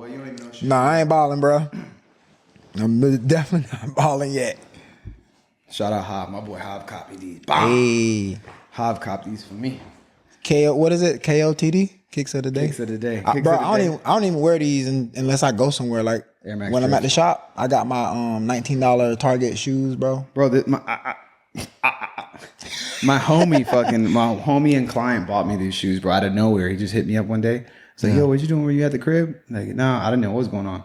boy. You don't even know shit. Nah, I ain't balling, bro. I'm definitely not balling yet. Shout out Hob. My boy Hob copied these. Bah! Hey. Hob copied these for me. What is it? KOTD? Kicks of the day? Kicks of the day. I don't even wear these unless I go somewhere. Like when I'm at the shop, I got my $19 Target shoes, bro. Bro, my homie and client bought me these shoes, bro, out of nowhere. He just hit me up one day. It's like, yo, what you doing? Were you at the crib? Like, nah, I didn't know what was going on.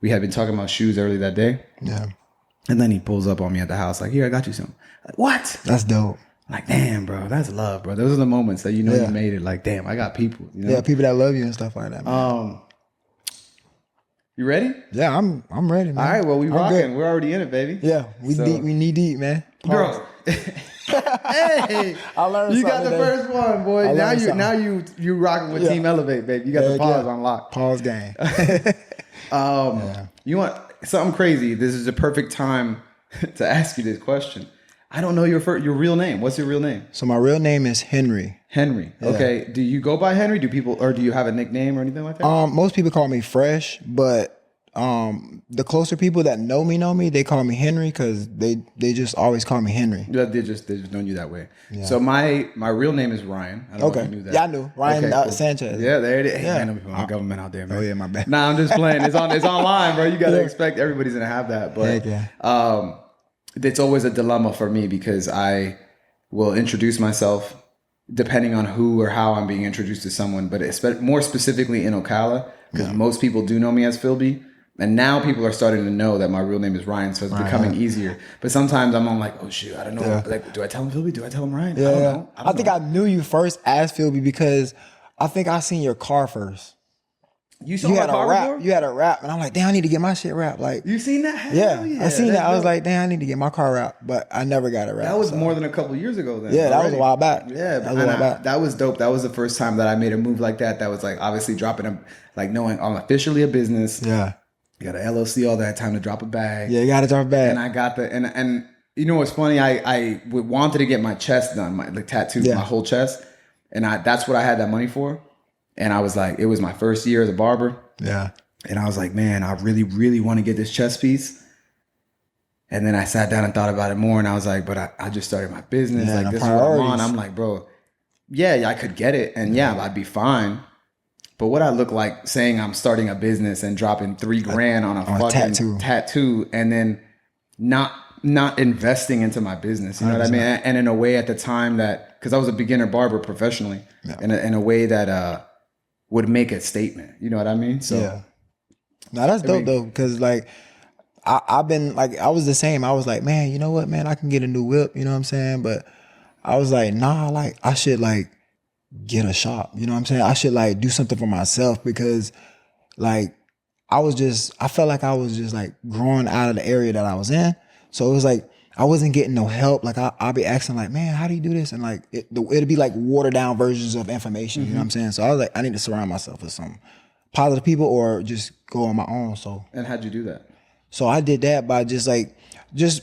We had been talking about shoes early that day. Yeah. And then he pulls up on me at the house, like, here, I got you some. Like, what? That's dope. Like, damn, bro, that's love, bro. Those are the moments that you know you made it. Like, damn, I got people. You know? Yeah, people that love you and stuff like that, man. You ready? Yeah, I'm ready, man. All right, well, we rocking. Good. We're already in it, baby. Yeah, we knee deep, man. Pause. Bro. Hey, I learned you got the first one, boy. Now you rocking with Team Elevate, baby. You got the pause on lock. Pause game. You want something crazy? This is the perfect time to ask you this question. I don't know your real name. What's your real name? So my real name is Henry. Henry. Yeah. Okay. Do you go by Henry? Do you have a nickname or anything like that? Most people call me Fresh, but the closer people that know me, they call me Henry because they just always call me Henry. Yeah, they just know you that way. Yeah. So my real name is Ryan. I don't know if you knew that. Yeah, I knew. Ryan cool. Sanchez. Yeah, there it is. Hey, I know people in the government out there, man. Oh yeah, my bad. Nah, I'm just playing. It's online, bro. You gotta expect everybody's gonna have that. But it's always a dilemma for me because I will introduce myself depending on who or how I'm being introduced to someone, but more specifically in Ocala, because most people do know me as Philby. And now people are starting to know that my real name is Ryan, so it's becoming easier. But sometimes I'm on like, oh shoot, I don't know. Yeah. Like, do I tell him Philby? Do I tell him Ryan? Yeah. I don't know. I think I knew you first as Philby because I think I seen your car first. You saw my car before? You had a rap, and I'm like, damn, I need to get my shit wrapped. Like, you seen that? Yeah, I seen that. I was like, damn, I need to get my car wrapped, but I never got it wrapped. That was more than a couple years ago. Then that was a while back. Yeah, that was dope. That was the first time that I made a move like that. That was like obviously dropping knowing I'm officially a business. Yeah. You got an LLC, all that time to drop a bag. Yeah, you got to drop a bag. And I got and you know what's funny? I wanted to get my chest done, my tattoo, my whole chest, and that's what I had that money for. And I was like, it was my first year as a barber. Yeah. And I was like, man, I really, really want to get this chest piece. And then I sat down and thought about it more, and I was like, but I just started my business. Like this is what I'm on. I'm like, bro, I could get it, and I'd be fine. But what I look like saying I'm starting a business and dropping $3,000 on a fucking tattoo and then not investing into my business. You know 100%. What I mean? And in a way at the time that, because I was a beginner barber professionally, in a way that would make a statement. You know what I mean? So now that's dope though, because like I've been like, I was the same. I was like, man, you know what, man, I can get a new whip. You know what I'm saying? But I was like, nah, like I should like get a shop, you know what I'm saying? I should like do something for myself because like I felt like I was just like growing out of the area that I was in. So it was like I wasn't getting no help. Like I'll be asking like, man, how do you do this? And like it'll be like watered down versions of information, you know what I'm saying? So I was like, I need to surround myself with some positive people or just go on my own. So and how'd you do that? So I did that by just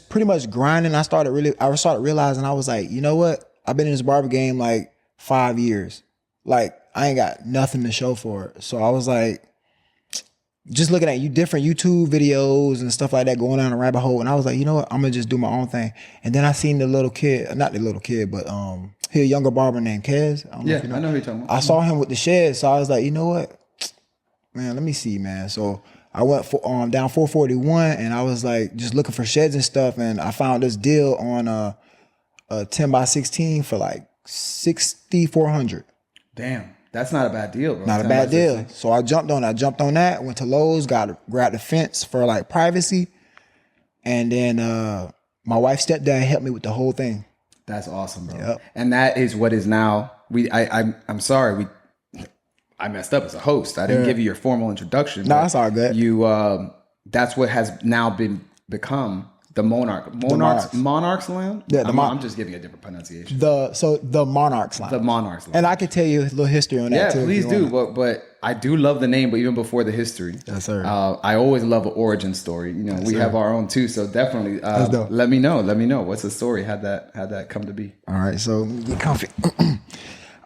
pretty much grinding. I started realizing I was like, you know what? I've been in this barber game like 5 years. Like I ain't got nothing to show for it. So I was like, just looking at different YouTube videos and stuff like that, going down a rabbit hole. And I was like, you know what? I'm gonna just do my own thing. And then I seen not the little kid, but he a younger barber named Kez. I know who you're talking about. I saw him with the shed. So I was like, you know what? Man, let me see, man. So I went down 441 and I was like just looking for sheds and stuff. And I found this deal on a 10x16 for like $6,400. Damn, that's not a bad deal, bro. Not a bad deal. So I jumped on that, went to Lowe's, grabbed the fence for like privacy. And then my wife's stepdad helped me with the whole thing. That's awesome, bro. Yep. And that is what is now, I'm sorry, I messed up as a host. I didn't give you your formal introduction. No, that's all good. That's what has now become the Monarch's Land? Yeah, I'm just giving a different pronunciation. The Monarch's Land. The Monarch's Land. And I could tell you a little history on that too. Yeah, please do. But I do love the name, but even before the history. Yes, sir. I always love an origin story. You know, we have our own too, so definitely let me know. Let me know. What's the story? How'd that come to be? All right, so get comfy.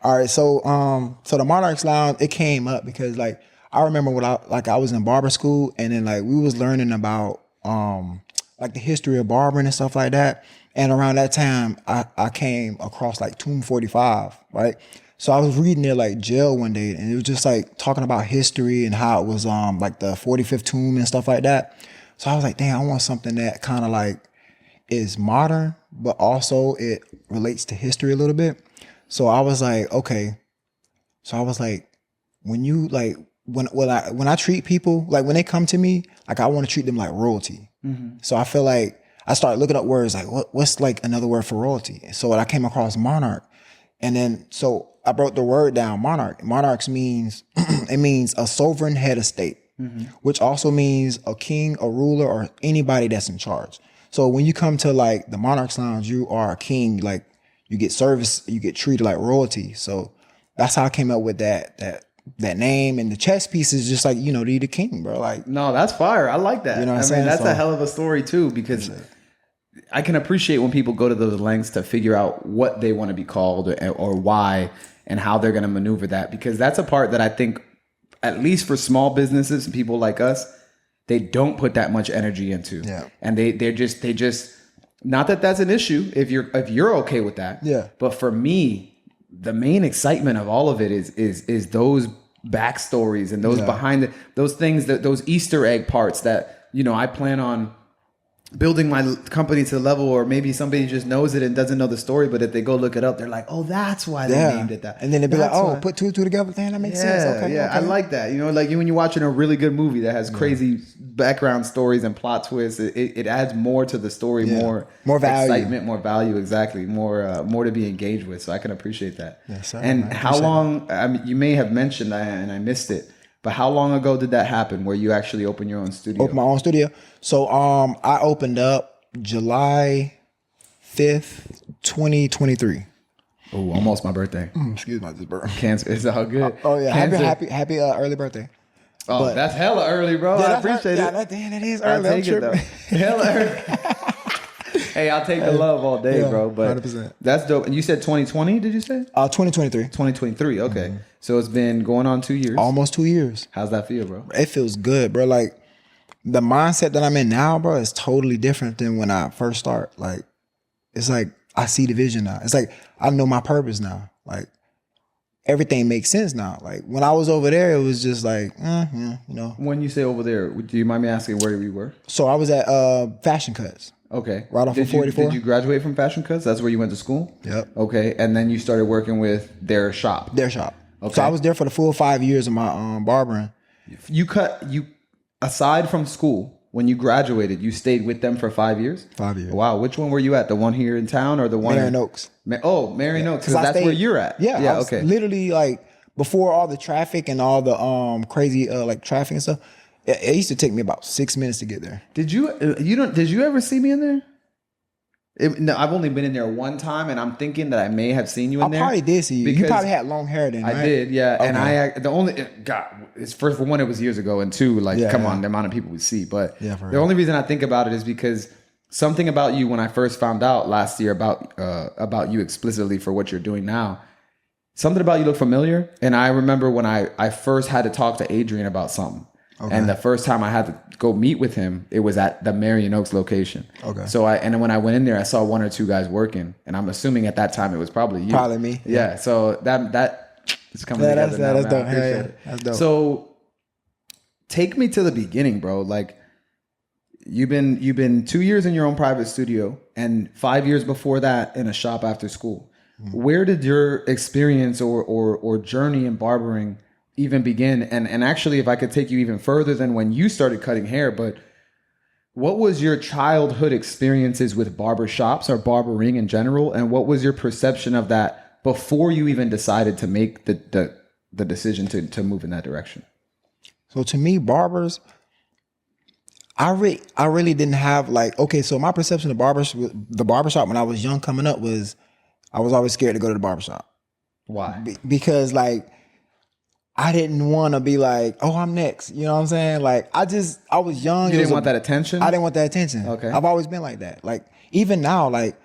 All right, so the Monarch's Lounge, it came up because like I remember when I was in barber school, and then like we was learning about like the history of barbering and stuff like that. And around that time, I came across like Tomb 45, right? So I was reading it like jail one day, and it was just like talking about history and how it was like the 45th tomb and stuff like that. So I was like, damn, I want something that kind of like is modern, but also it relates to history a little bit. So I was like, okay. So I was like, when you like when I treat people, like when they come to me, like I want to treat them like royalty. Mm-hmm. So I feel like I started looking up words like what's like another word for royalty. So I came across monarch, and then so I broke the word down. Monarch. Monarchs means it means a sovereign head of state, mm-hmm. which also means a king, a ruler, or anybody that's in charge. So when you come to like the Monarch's Lounge, you are a king. Like you get service, you get treated like royalty. So that's how I came up with that name. And the chess piece is just like, the king, bro. Like, no, that's fire. I like that. You know what I'm saying? That's a hell of a story too, because I can appreciate when people go to those lengths to figure out what they want to be called or why and how they're going to maneuver that, because that's a part that I think, at least for small businesses and people like us, they don't put that much energy into. Yeah. And they just not that that's an issue if you're okay with that. Yeah. But for me, the main excitement of all of it is those backstories and those behind those things, those Easter egg parts that, I plan on building my company to the level, or maybe somebody just knows it and doesn't know the story, but if they go look it up, they're like, oh, that's why they named it that. And then they'd be like, oh, put two and two together. Damn, that makes sense. Okay. I like that. Like when you're watching a really good movie that has crazy background stories and plot twists, it adds more to the story, more value, excitement, more value. Exactly. More to be engaged with. So I can appreciate that. Yes, sir. And how long, you may have mentioned that and I missed it, but how long ago did that happen where you actually opened your own studio? Opened my own studio. So I opened up July 5th, 2023. Oh, almost my birthday. Excuse my birthday. Cancer. It's all good. Oh yeah. Happy early birthday. Oh, that's hella early, bro. I appreciate it. Yeah, that is early. I'll take it, though. Hella early. Hey, I'll take the love all day, bro. But 100%. That's dope. And you said 2020, did you say? 2023. 2023, okay. Mm-hmm. So it's been going on 2 years. Almost 2 years. How's that feel, bro? It feels good, bro. Like, the mindset that I'm in now, bro, is totally different than when I first start. Like, it's like, I see the vision now. It's like, I know my purpose now. Like, everything makes sense now. Like, when I was over there, it was just like, When you say over there, do you mind me asking where you were? So I was at Fashion Cuts. Okay. Right off of 44. Did you graduate from Fashion Cuts? That's where you went to school? Yep. Okay. And then you started working with their shop? Their shop. Okay. So I was there for the full 5 years of my barbering. Aside from school, when you graduated, you stayed with them for 5 years? 5 years. Wow. Which one were you at? The one here in town or the one? Marion Oaks. Marion Oaks. Because that's where you're at. Yeah. Okay. Literally, like, before all the traffic and all the crazy like traffic and stuff, it used to take me about 6 minutes to get there. Did you ever see me in there? No, I've only been in there one time, and I'm thinking that I may have seen you in there. I probably did see you. You probably had long hair then, right? I did, yeah. Okay. And it's first, for one, it was years ago, and two, like, come on, the amount of people we see. But the only reason I think about it is because something about you when I first found out last year about you explicitly for what you're doing now, something about you looked familiar. And I remember when I first had to talk to Adrian about something. Okay. And the first time I had to go meet with him, it was at the Marion Oaks location. Okay. So and when I went in there, I saw one or two guys working, and I'm assuming at that time it was probably you. Probably me. Yeah. So that is coming together now. That's dope. That's dope. So take me to the beginning, bro. Like you've been 2 years in your own private studio, and 5 years before that in a shop after school. Mm-hmm. Where did your experience or journey in barbering even begin? And actually, if I could take you even further than when you started cutting hair, but what was your childhood experiences with barber shops or barbering in general? And what was your perception of that before you even decided to make the decision to move in that direction? So to me, barbers, I really didn't have so my perception of the barbershop when I was young coming up was I was always scared to go to the barbershop. Why? Because I didn't want to be like, oh, I'm next. You know what I'm saying? Like, I was young. You didn't want that attention? I didn't want that attention. Okay. I've always been like that. Like, even now, like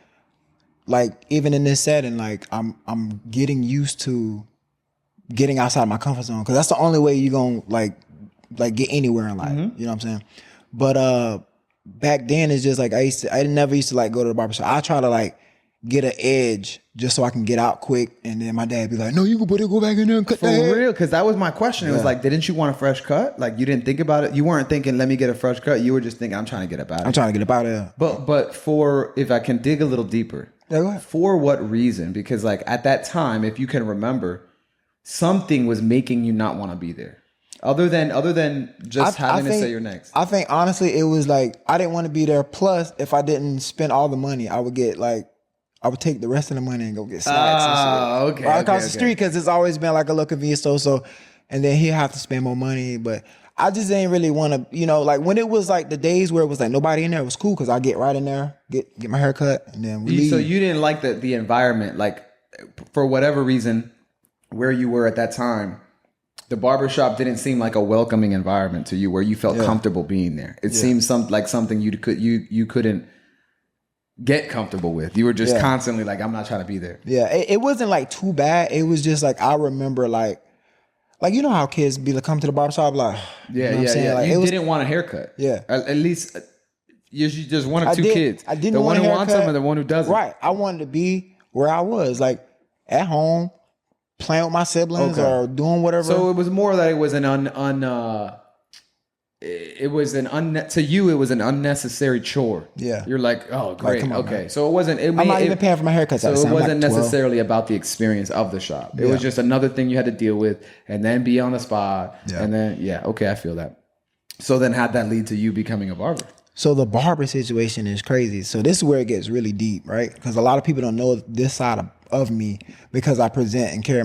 even in this setting, like I'm getting used to getting outside my comfort zone, because that's the only way you're gonna like get anywhere in life. You know what I'm saying? But back then it's just like I never used to like go to the barbershop. I try to like get an edge just so I can get out quick, and then my dad be like, "No, you can go back in there and cut that for real." Because that was my question. It was like, didn't you want a fresh cut? Like you didn't think about it. You weren't thinking, "Let me get a fresh cut." You were just thinking, "I'm trying to get up out of here." I'm trying to get up out of there. But for, if I can dig a little deeper, go ahead. For what reason? Because like at that time, if you can remember, something was making you not want to be there. Other than just having to say you're next. I think honestly it was like I didn't want to be there. Plus, if I didn't spend all the money, I would take the rest of the money and go get snacks and shit. Okay. Right across the street, because it's always been like a little convenience store. So, and then he'd have to spend more money. But I just didn't really want to, like when it was like the days where it was like nobody in there, it was cool because I get right in there, get my hair cut, and then we leave. So you didn't like the environment, like for whatever reason, where you were at that time, the barbershop didn't seem like a welcoming environment to you where you felt comfortable being there. It seemed like something you couldn't get comfortable with. You were just constantly like, I'm not trying to be there. Yeah, it wasn't like too bad. It was just like I remember like you know how kids be like come to the barbershop like Like, you didn't want a haircut. Yeah, at least you just one or two kids. I didn't the want one a who wants haircut, them and the one who doesn't. Right. I wanted to be where I was, like at home, playing with my siblings or doing whatever. So it was more that it was to you it was an unnecessary chore. Yeah. You're like, oh great, like, okay. Man. So it wasn't. I'm not even paying for my haircuts. So it wasn't necessarily about the experience of the shop. It was just another thing you had to deal with, and then be on the spot, and then I feel that. So then, how'd that lead to you becoming a barber? So the barber situation is crazy. So this is where it gets really deep, right? Because a lot of people don't know this side of me because I present and carry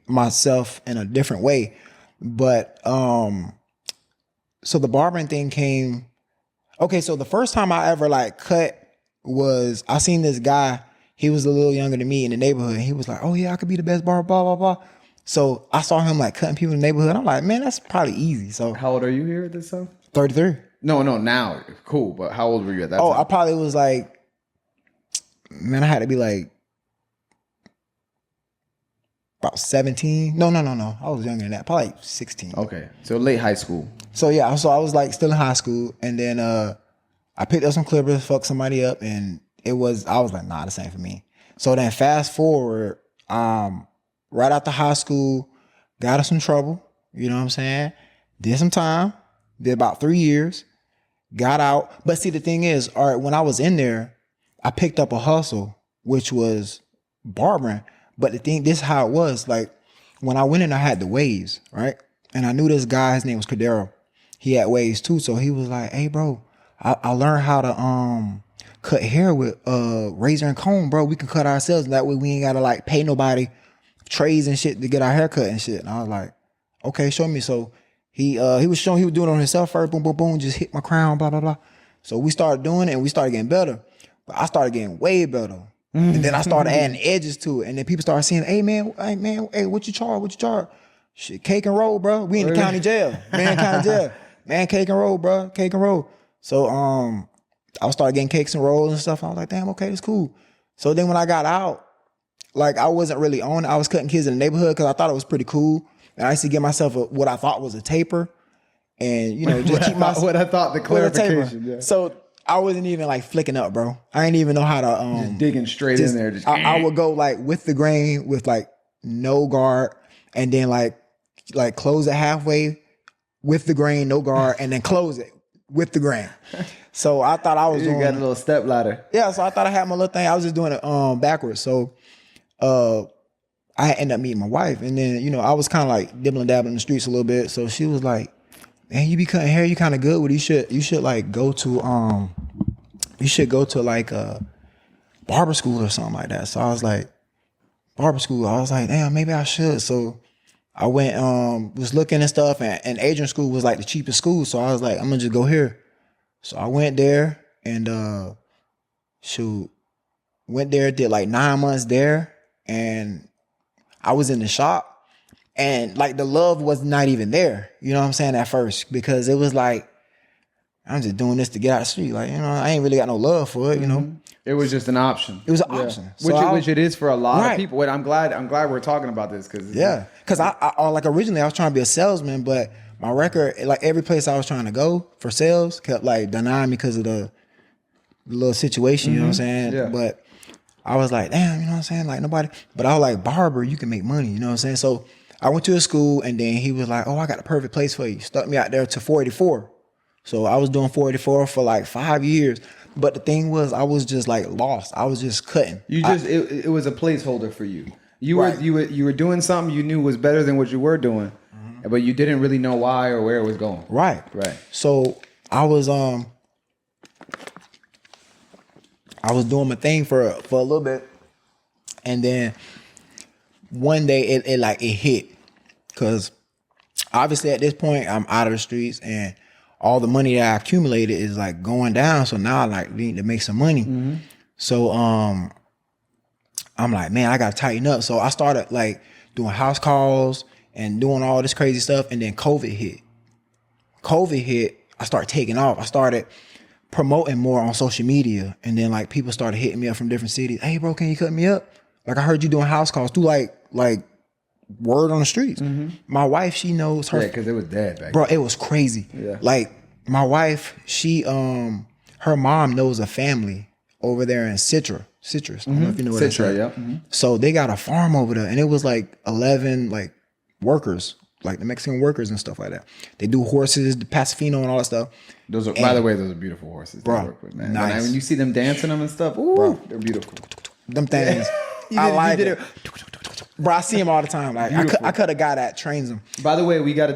myself in a different way. But so the barbering thing came. Okay, so the first time I ever like cut was I seen this guy. He was a little younger than me in the neighborhood. And he was like, "Oh yeah, I could be the best barber." Blah blah blah. So I saw him like cutting people in the neighborhood. I'm like, man, that's probably easy. So how old are you here at this time? 33. No, now cool. But how old were you at that time? I probably was like, man, I had to be like about 17. No. I was younger than that. Probably like 16. Okay. So late high school. So yeah, so I was like still in high school, and then I picked up some clippers, fucked somebody up, and I was like, nah, this ain't for me. So then fast forward, right after high school, got in some trouble, you know what I'm saying? Did some time, did about 3 years, got out. But see, the thing is, all right, when I was in there, I picked up a hustle, which was barbering. But this is how it was. Like when I went in, I had the waves, right? And I knew this guy, his name was Cordero. He had waves too. So he was like, "Hey bro, I learned how to cut hair with razor and comb, bro. We can cut ourselves. And that way we ain't gotta like pay nobody trays and shit to get our hair cut and shit." And I was like, "Okay, show me." So he was showing, he was doing it on himself first, boom, boom, boom, just hit my crown, blah, blah, blah. So we started doing it and we started getting better. But I started getting way better. And then I started adding edges to it. And then people started saying, hey man, what you charge? Shit, cake and roll, bro. We in the county jail. Man, county jail. Man, cake and roll, bro. Cake and roll. So I started getting cakes and rolls and stuff. I was like, damn, okay, that's cool. So then when I got out, like I wasn't really on it. I was cutting kids in the neighborhood because I thought it was pretty cool. And I used to get myself what I thought was a taper. And, just keep my... What I thought, the clarification. Yeah. So I wasn't even like flicking up, bro. I didn't even know how to... just digging straight in there. I would go like with the grain with like no guard, and then like close it halfway with the grain, no guard, and then close it with the grain. So I thought I was doing... You got a little step ladder. Yeah, so I thought I had my little thing. I was just doing it backwards. So I ended up meeting my wife, and then, I was kind of like dibbling dabbling in the streets a little bit. So she was like, man, you be cutting hair, you kind of good with it. You should like go to like a barber school or something like that. So I was like, barber school. I was like, damn, maybe I should. So I went, was looking and stuff, and Adrian school was like the cheapest school. So I was like, I'm gonna just go here. So I went there and went there, did like 9 months there, and I was in the shop. And like the love was not even there, you know what I'm saying, at first, because it was like, I'm just doing this to get out of the street. Like, I ain't really got no love for it, It was just an option. It was an option. So which it is for a lot of people. Wait, I'm glad we're talking about this because I like originally I was trying to be a salesman, but my record, like every place I was trying to go for sales, kept like denying me because of the little situation. You know what I'm saying? Yeah. But I was like, damn, you know what I'm saying? Like nobody. But I was like, barber, you can make money. You know what I'm saying? So I went to a school, and then he was like, oh, I got the perfect place for you. Stuck me out there to 484. So I was doing 484 for like 5 years. But the thing was, I was just like lost. I was just cutting. It was a placeholder for you. You were doing something you knew was better than what you were doing, but you didn't really know why or where it was going. Right. So I was doing my thing for a little bit, and then one day it hit, because obviously at this point I'm out of the streets and all the money that I accumulated is like going down. So now I like need to make some money. So I'm like, man, I gotta tighten up. So I started like doing house calls and doing all this crazy stuff. And then COVID hit. I started taking off. I started promoting more on social media. And then like people started hitting me up from different cities. Hey bro, can you cut me up? Like I heard you doing house calls through like word on the streets. My wife, she knows her. Yeah, because it was dead back bro, it was crazy. Yeah. Like my wife, she her mom knows a family over there in Citrus. I don't know if you know what that's like. Yeah. So they got a farm over there, and it was like 11 like workers, like the Mexican workers and stuff like that. They do horses, the Pasifino and all that stuff. Those are, by the way, those are beautiful horses. Bro, to work with, man. nice. When you see them dancing them and stuff, ooh, bro, they're beautiful. Them things. I like it. Bro, I see them all the time. Like I could have got that trains them. By the way, we gotta.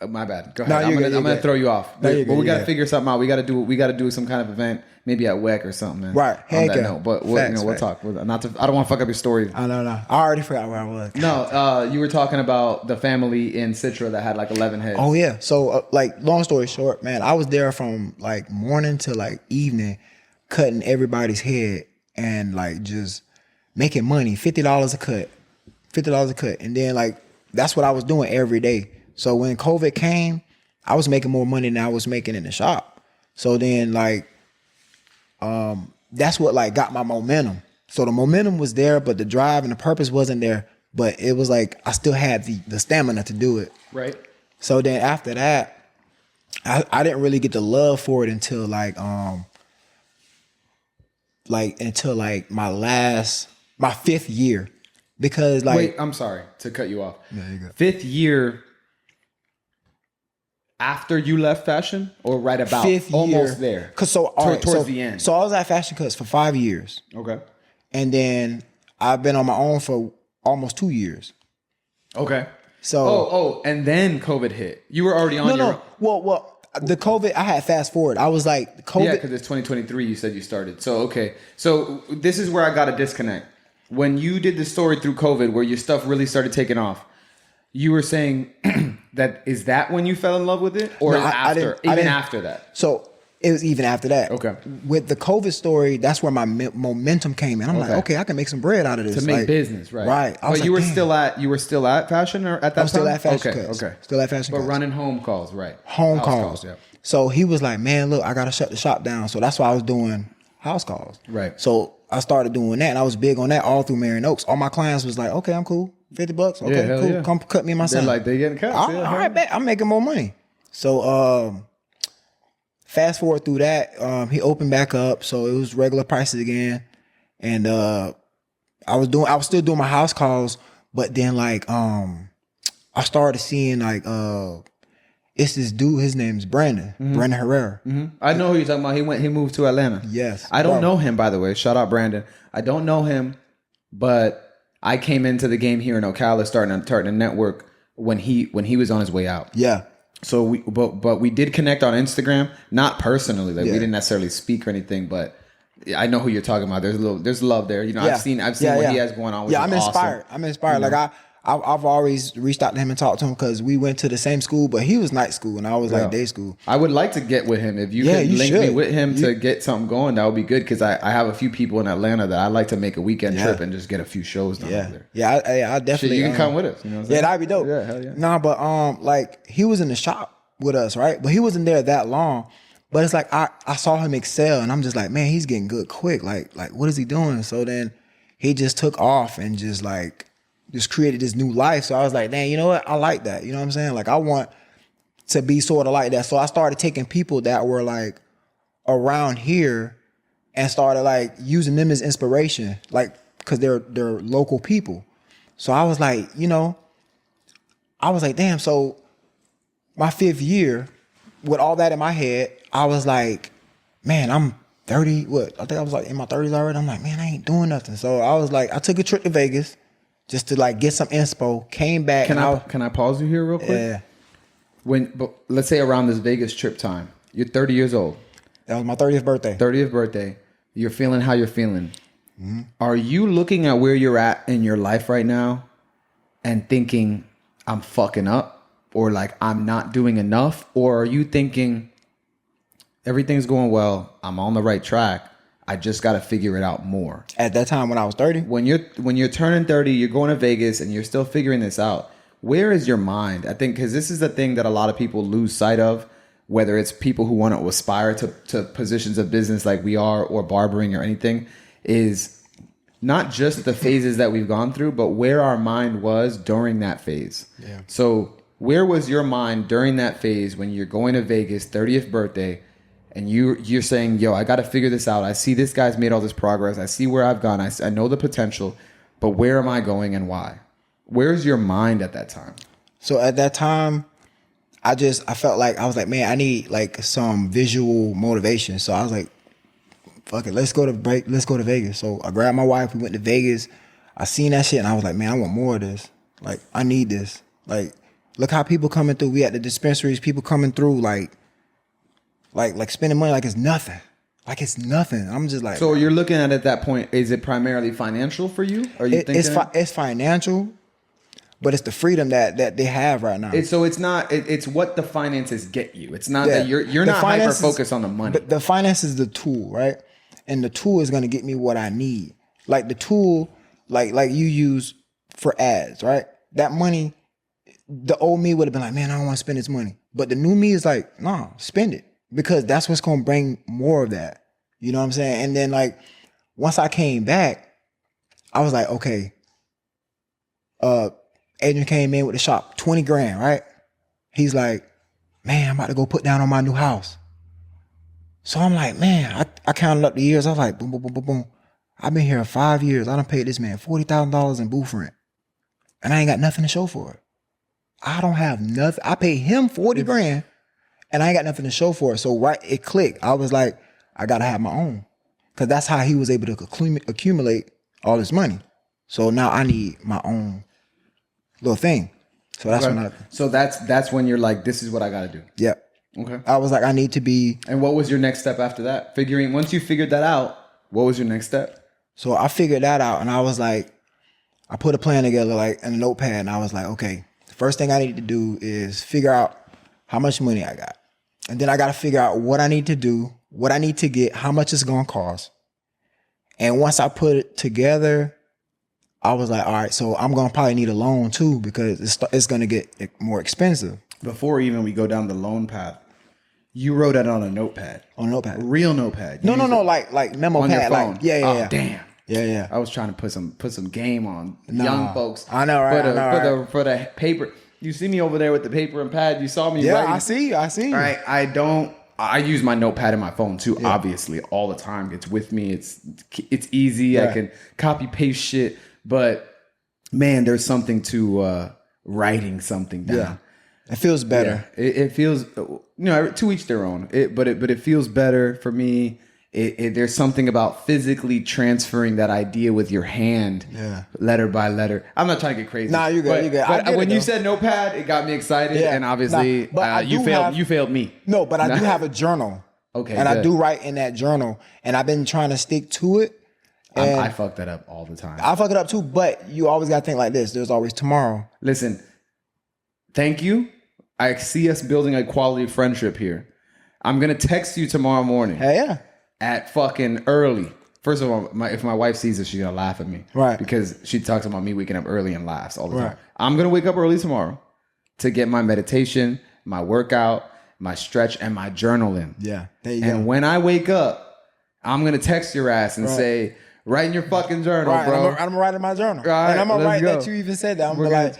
My bad. Go ahead. No, I'm gonna throw you off. No, but we gotta figure something out. We gotta do some kind of event, maybe at WEC or something, man. Right. On that note. But we'll talk. I don't want to fuck up your story. I don't know. I already forgot where I was. No, you were talking about the family in Citra that had like 11 heads. Oh yeah. So like, long story short, man, I was there from like morning to like evening, cutting everybody's head and like just making money, $50 a cut, and then like that's what I was doing every day. So when COVID came, I was making more money than I was making in the shop. So then like, that's what like got my momentum. So the momentum was there, but the drive and the purpose wasn't there. But it was like I still had the stamina to do it. Right. So then after that, I didn't really get the love for it until my fifth year. Because like, wait, I'm sorry to cut you off. Yeah, you go. Fifth year after you left fashion, or right about fifth year, almost there? Cause towards the end. So I was at Fashion Cuts for 5 years. Okay. And then I've been on my own for almost 2 years. Okay. So and then COVID hit. You were already on your own. Well, the COVID, I had fast forward. I was like, COVID. Yeah, because it's 2023. You said you started. So okay. So this is where I got a disconnect. When you did the story through COVID, where your stuff really started taking off, you were saying is that when you fell in love with it, or No, after? I didn't. After that. So it was even after that. Okay. With the COVID story, that's where my momentum came in. I'm like, okay, I can make some bread out of this. To make like, business, right? Right. But you were still at fashion, or at that time? I'm still at Fashion Cuts. Okay. Still at Fashion But Cuts. running home calls, right? Home House calls. Yeah. So he was like, man, look, I got to shut the shop down. So that's why I was doing house calls. Right. So I started doing that, and I was big on that all through Marion Oaks. All my clients was like, okay, I'm cool. $50. Okay, hell cool. yeah. Come cut me and my son. They're like, they getting cuts. All right, bet. I'm making more money. So fast forward through that, he opened back up. So it was regular prices again. And I was still doing my house calls, but then like I started seeing like it's this dude, his name is Brandon. Brandon Herrera. I know who you're talking about. He moved to Atlanta. Yes. I don't know him, by the way. Shout out Brandon. I don't know him, but I came into the game here in Ocala starting to network when he was on his way out. Yeah. So we did connect on Instagram, not personally. Like we didn't necessarily speak or anything, but I know who you're talking about. There's love there. You know, I've seen what he has going on. Which I'm inspired. Awesome. I'm inspired. You know? Like I've always reached out to him and talked to him because we went to the same school, but he was night school and I was like day school. I would like to get with him. If you could link me with him to get something going, that would be good because I have a few people in Atlanta that I'd like to make a weekend trip and just get a few shows done over there. Yeah, I definitely. You can come with us. You know what I'm saying? That'd be dope. Yeah, hell yeah. Nah, but like he was in the shop with us, right? But he wasn't there that long. But it's like I saw him excel, and I'm just like, man, he's getting good quick. Like what is he doing? So then he just took off and just created this new life. So I was like, dang, you know what? I like that. You know what I'm saying? Like I want to be sort of like that. So I started taking people that were like around here and started like using them as inspiration, like because they're local people. So I was like, damn. So my 5th year, with all that in my head, I was like, man, I'm 30. I think I was like in my 30s already. I'm like, man, I ain't doing nothing. So I was like, I took a trip to Vegas just to like get some inspo. Came back. Can I pause you here real quick? Yeah. But let's say around this Vegas trip time, you're 30 years old. That was my 30th birthday. 30th birthday. You're feeling how you're feeling. Mm-hmm. Are you looking at where you're at in your life right now and thinking, I'm fucking up? Or like, I'm not doing enough? Or are you thinking, everything's going well, I'm on the right track, I just got to figure it out more? At that time when I was 30? When you're turning 30, you're going to Vegas and you're still figuring this out. Where is your mind? I think because this is the thing that a lot of people lose sight of, whether it's people who want to aspire to positions of business like we are, or barbering or anything, is not just the phases that we've gone through, but where our mind was during that phase. Yeah. So where was your mind during that phase when you're going to Vegas, 30th birthday, and you're saying, yo, I got to figure this out. I see this guy's made all this progress. I see where I've gone. I know the potential, but where am I going and why? Where's your mind at that time? So at that time, I felt like, I was like, man, I need like some visual motivation. So I was like, fuck it, let's go to Vegas. So I grabbed my wife, we went to Vegas. I seen that shit and I was like, man, I want more of this. Like, I need this. Like, look how people coming through. We at the dispensaries, people coming through like spending money like it's nothing. Like it's nothing. I'm just like. So you're looking at that point, is it primarily financial for you? Are you thinking it's financial, but it's the freedom that they have right now. It's what the finances get you. It's not that you're not hyper focused on the money. But the finance is the tool, right? And the tool is gonna get me what I need. Like the tool, like you use for ads, right? That money, the old me would have been like, man, I don't want to spend this money. But the new me is like, no, spend it. Because that's what's going to bring more of that. You know what I'm saying? And then like, once I came back, I was like, okay, Adrian came in with the shop, 20 grand, right? He's like, man, I'm about to go put down on my new house. So I'm like, man, I counted up the years. I was like, boom, boom, boom, boom, boom. I've been here 5 years. I done paid this man $40,000 in booth rent. And I ain't got nothing to show for it. I don't have nothing. I paid him 40 grand and I ain't got nothing to show for it. So it clicked. I was like, I got to have my own. Because that's how he was able to accumulate all this money. So now I need my own little thing. So that's when that's when you're like, this is what I got to do. Yeah. Okay. I was like, I need to be. And what was your next step after that? Once you figured that out, what was your next step? So I figured that out and I was like, I put a plan together like in a notepad and I was like, okay, the first thing I need to do is figure out how much money I got. And then I got to figure out what I need to do, what I need to get, how much it's going to cost. And once I put it together, I was like, all right, so I'm going to probably need a loan too because it's going to get more expensive. Before even we go down the loan path, you wrote it on a notepad. On a notepad. A real notepad. No, like memo on pad. Your phone. Like, yeah. Oh, damn. Yeah. I was trying to put some game on young folks. I know, right? For the paper. You see me over there with the paper and pad. You saw me writing. I see. All right. I use my notepad in my phone too, obviously, all the time. It's with me. It's easy. Yeah. I can copy paste shit. But man, there's something to writing something down. Yeah. It feels better. Yeah. It feels, to each their own. But it feels better for me. There's something about physically transferring that idea with your hand, letter by letter. I'm not trying to get crazy. Nah, you good. But when you said notepad, it got me excited, and obviously, you failed me. No, but I do have a journal. Okay, and good. I do write in that journal, and I've been trying to stick to it. And I fuck that up all the time. I fuck it up too, but you always got to think like this. There's always tomorrow. Listen, thank you. I see us building a quality friendship here. I'm gonna text you tomorrow morning. Hey, yeah. At fucking early. First of all, if my wife sees this, she's gonna laugh at me. Right. Because she talks about me waking up early and laughs all the time. I'm gonna wake up early tomorrow to get my meditation, my workout, my stretch, and my journaling. Yeah, there you go. And when I wake up, I'm gonna text your ass and say, write in your fucking journal, bro. I'm gonna write in my journal. Right, and I'm gonna write go. that you even said that. I'm gonna be like,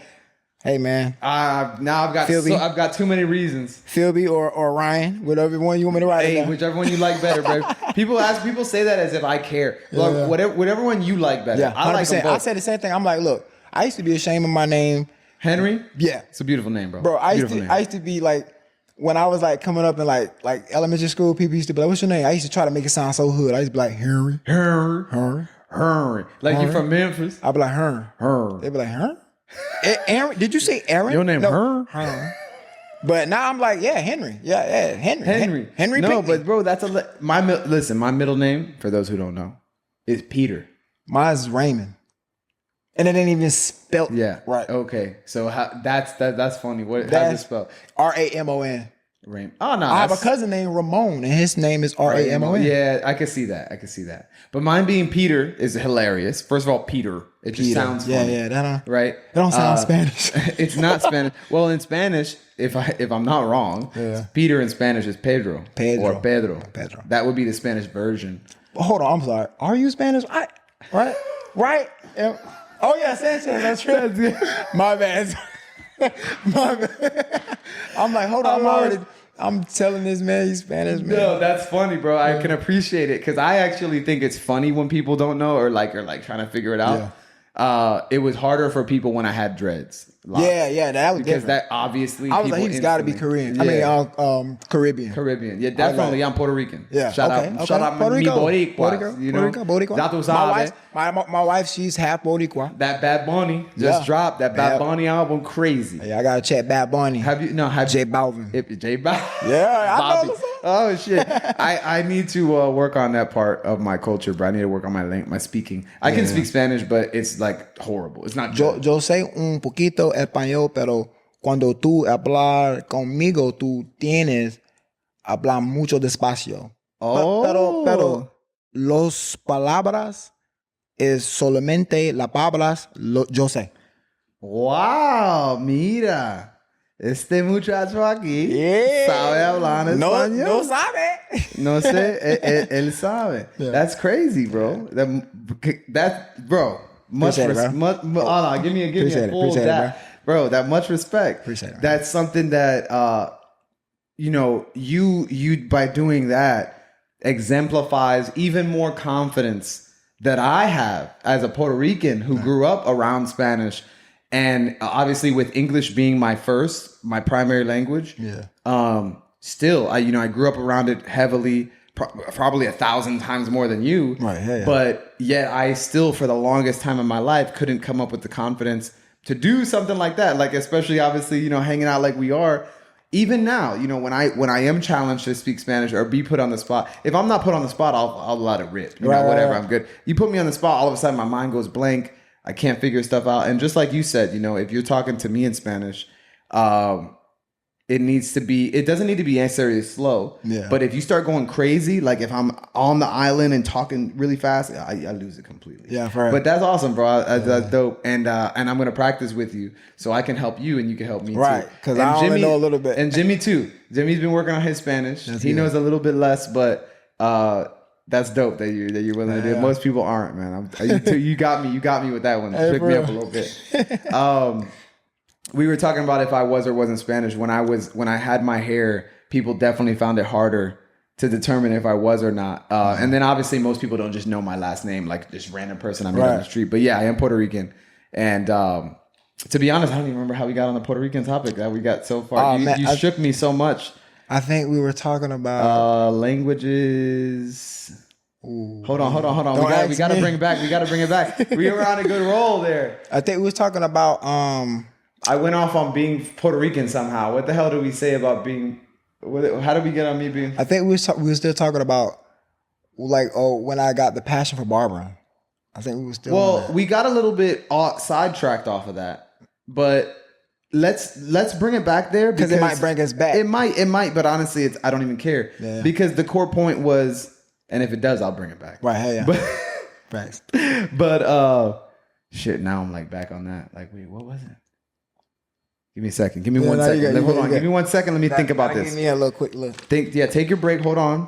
hey man. Now I've got too many reasons. Philby or Ryan, whatever one you want me to write. Hey, whichever one you like better, bro. People say that as if I care. Look, whatever one you like better. Yeah, 100%. I like them both. I say the same thing. I'm like, look, I used to be ashamed of my name. Henry? Yeah. It's a beautiful name, bro. Bro, I used to be like, when I was like coming up in like elementary school, people used to be like, what's your name? I used to try to make it sound so hood. I used to be like, Henry. Like you from Memphis? I'd be like, Her. They'd be like, huh? Aaron? Did you say Aaron? Your name, no. Her. But now I'm like, yeah, Henry. Yeah, Henry. Henry. No, Pinckney. but bro, that's my middle name, for those who don't know, is Peter. Mine's Raymond. And it ain't even spelled right. Okay. So that's funny. How's it spelled? Ramon. Raymond. Oh no. I have a cousin named Ramon, and his name is Ramon. Yeah, I can see that. But mine being Peter is hilarious. First of all, Peter. It just sounds funny. Yeah, right? It don't sound Spanish. It's not Spanish. Well, in Spanish, if I'm not wrong, Peter in Spanish is Pedro. Or Pedro. That would be the Spanish version. Hold on, I'm sorry. Are you Spanish? Right? Oh yeah, Sanchez. That's true. My bad. I'm like, hold on. I'm telling this man he's Spanish, man. No, that's funny, bro. I can appreciate it because I actually think it's funny when people don't know or like trying to figure it out. It was harder for people when I had dreads. Yeah, that was because different. That obviously I was like, he's got to be Korean. Yeah. I mean, Caribbean. Yeah, definitely. I'm Puerto Rican. Yeah, shout out, Puerto mi Rico. Boricua. You know, Boricua. My wife, she's half Boricua. That Bad Bunny just dropped. That Bad Bunny album, crazy. Yeah, I gotta check Bad Bunny. Have J Balvin? J Balvin. Yeah, I know. Oh shit! I need to work on that part of my culture, but I need to work on my speaking. I can speak Spanish, but it's like horrible. It's not. Yo sé un poquito español, pero cuando tú hablas conmigo, tú tienes hablar mucho despacio. Oh. Pero los palabras es solamente las palabras yo sé. Wow, mira. Este muchacho aquí sabe hablar en español. No sabe. No sé, él sabe. Yeah. That's crazy, bro. That bro. Much respect. Give me a full that, bro. That much respect. Appreciate it. That's something that you by doing that exemplifies even more confidence that I have as a Puerto Rican who grew up around Spanish. And obviously with English being my primary language, still, I grew up around it heavily, probably 1,000 times more than you. Right. Yeah. But yet I still, for the longest time in my life, couldn't come up with the confidence to do something like that. Like, especially obviously, hanging out like we are. Even now, when I am challenged to speak Spanish or be put on the spot, if I'm not put on the spot, I'll let it rip. Whatever, I'm good. You put me on the spot, all of a sudden my mind goes blank. I can't figure stuff out. And just like you said, if you're talking to me in Spanish, it doesn't need to be necessarily slow. Yeah. But if you start going crazy, like if I'm on the island and talking really fast, I lose it completely. Yeah, right. But that's awesome, bro. That's dope. And I'm gonna practice with you so I can help you and you can help me too. Right. Because I only know a little bit. And Jimmy too. Jimmy's been working on his Spanish. He knows a little bit less, but that's dope that you're willing to do it. Most people aren't, man. You got me with that one. It shook me up a little bit. We were talking about if I was or wasn't Spanish. When I had my hair, people definitely found it harder to determine if I was or not. And then obviously most people don't just know my last name, like this random person I met on the street. But yeah, I am Puerto Rican. And to be honest, I don't even remember how we got on the Puerto Rican topic that we got so far. You shook me so much. I think we were talking about languages. Ooh. Hold on. We got to bring it back. We were on a good roll there. I think we was talking about I went off on being Puerto Rican somehow. What the hell did we say about being? How did we get on me being? I think we were still talking about when I got the passion for barbering. I think we were still. Well, we got a little bit sidetracked off of that, but let's bring it back there because it might bring us back. It might, but honestly, I don't even care because the core point was, and if it does, I'll bring it back. Right? Hey, yeah. But, right. But shit, now I'm like back on that. Like, wait, what was it? Give me a second. Give me 1 second. Hold on. Give me 1 second. Let me think about this. Give me a little quick look. Take your break. Hold on.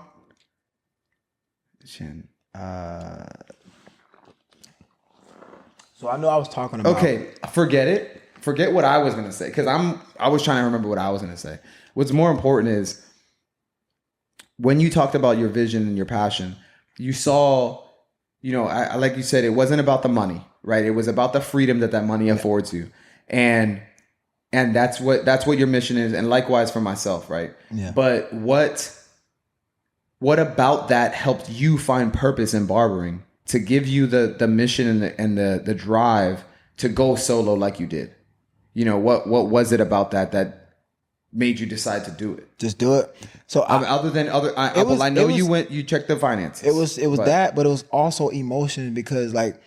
So I know I was talking about. Okay, forget it. Forget what I was gonna say because I was trying to remember what I was gonna say. What's more important is when you talked about your vision and your passion, you saw, I like you said, it wasn't about the money, right? It was about the freedom that money affords you, and that's what your mission is, and likewise for myself, right? Yeah. But what about that helped you find purpose in barbering to give you the mission and the drive to go solo like you did? What was it about that made you decide to do it? Just do it. So I know you checked the finances. It was that, but it was also emotion because like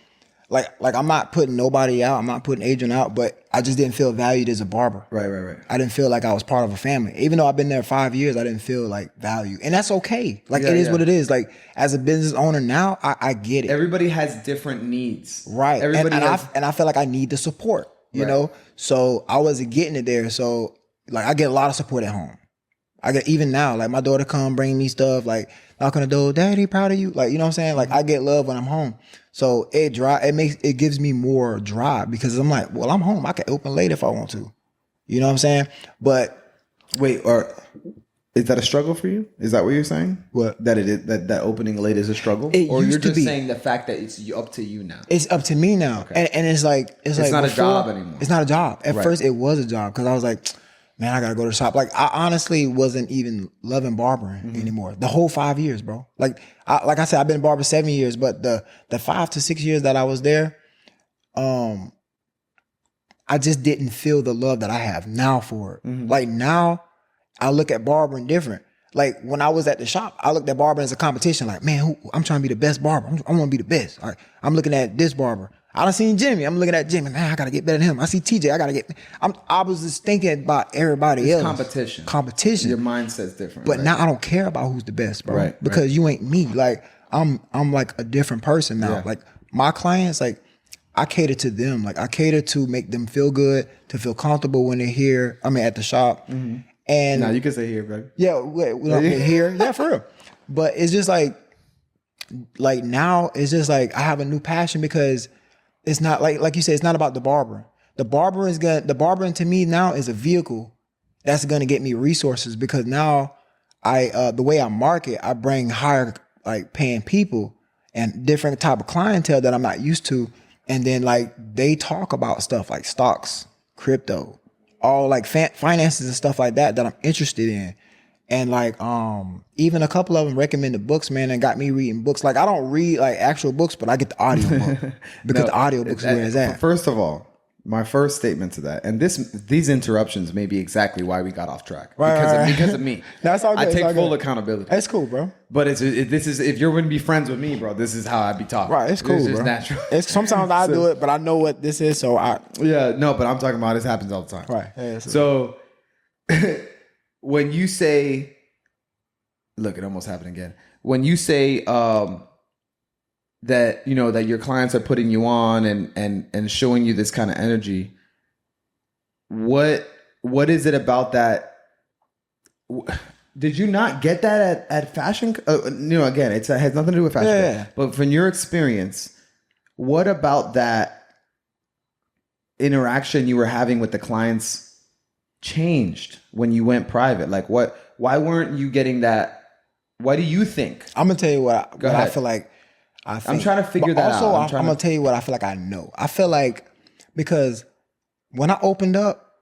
I'm not putting nobody out. I'm not putting Adrian out, but I just didn't feel valued as a barber. Right. I didn't feel like I was part of a family. Even though I've been there 5 years, I didn't feel like value. And that's okay. Like it is what it is. Like as a business owner now, I get it. Everybody has different needs. Right. I feel like I need the support, you know? So I wasn't getting it there. So like I get a lot of support at home. I get even now, like my daughter come bring me stuff, like knock on the door, Daddy, proud of you. Like, you know what I'm saying? Like I get love when I'm home. So it gives me more drive because I'm like, well, I'm home. I can open late if I want to. You know what I'm saying? But wait, or is that a struggle for you? Is that what you're saying? What? That it is that opening late is a struggle? Or you're just saying the fact that it's up to you now? It's up to me now. Okay. And it's like it's not before, a job anymore. It's not a job. At first it was a job because I was like, man, I gotta go to the shop. Like I honestly wasn't even loving barbering anymore. The whole 5 years, bro. Like I said, I've been a barber 7 years, but the 5 to 6 years that I was there, I just didn't feel the love that I have now for it. Like now, I look at barbering different. Like when I was at the shop, I looked at barbering as a competition. Like, man, I'm trying to be the best barber. I want to be the best. All right, I'm looking at this barber. I done seen Jimmy. I'm looking at Jimmy. Man, I gotta get better than him. I see TJ. I gotta get. I was just thinking about everybody else. Competition. Your mindset's different. But now I don't care about who's the best, bro. Right. Because you ain't me. Like I'm like a different person now. Yeah. Like my clients, like I cater to them. Like I cater to make them feel good, to feel comfortable when they're here. I mean, at the shop. And now you can say here, baby. Yeah, we don't here. Yeah, for real. But it's just like now it's just like I have a new passion because it's not like you said, it's not about the barber. The barbering to me now is a vehicle that's gonna get me resources because now the way I market, I bring higher like paying people and different type of clientele that I'm not used to. And then like they talk about stuff like stocks, crypto, all like finances and stuff like that I'm interested in. And like even a couple of them recommended books, man, and got me reading books. Like I don't read like actual books, but I get the audio book because the audio book is where it's at. First of all, my first statement to that, and these interruptions may be exactly why we got off track because of me. That's all good. I take full accountability. It's cool, bro. But this is if you're going to be friends with me, bro. This is how I be talking. Right, it's cool, it's just bro. Natural. It's sometimes I do it, but I know what this is, so I. Yeah, no, but I'm talking about this happens all the time. Right. Yeah, so when you say, look, it almost happened again. When you say that that your clients are putting you on and showing you this kind of energy, what is it about that? Did you not get that at fashion? Again, it has nothing to do with fashion. Yeah. But from your experience, what about that interaction you were having with the clients changed when you went private? Like why weren't you getting that? Why do you think? I'm gonna tell you what I feel like. I'm trying to figure that out. I'm going to tell you what I feel like I know. I feel like because when I opened up,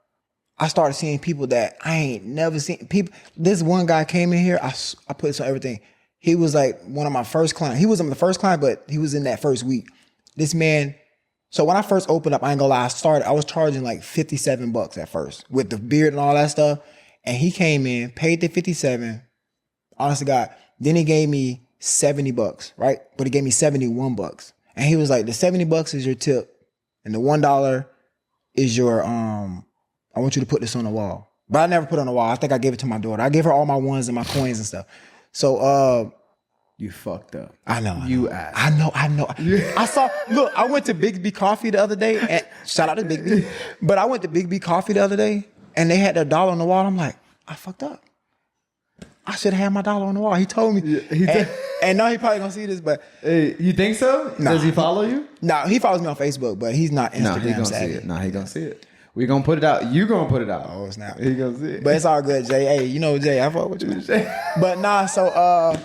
I started seeing people that I ain't never seen. People. This one guy came in here. I put this on everything. He was like one of my first clients. He wasn't the first client, but he was in that first week. This man. So when I first opened up, I ain't gonna lie. I was charging like $57 at first with the beard and all that stuff. And he came in, paid the $57. Honest to God. Then he gave me $70, right? But he gave me $71. And he was like, the $70 is your tip. And the $1 is your, I want you to put this on the wall. But I never put it on the wall. I think I gave it to my daughter. I gave her all my ones and my coins and stuff. So, You fucked up. I know. You ass. I know. I saw. Look, I went to Big B Coffee the other day. And, shout out to Big B. But I went to Big B Coffee the other day, and they had their dollar on the wall. I'm like, I fucked up. I should have had my dollar on the wall. He told me. Yeah, and no, he probably gonna see this, but hey, you think so? Nah, Does he follow you? No, he follows me on Facebook, but he's not Instagram. No, he gonna see it. No, he gonna see it. We gonna put it out. You gonna put it out. Oh, it's not. He gonna see it. But it's all good, Jay. Hey, you know Jay, I fuck with you. But nah, so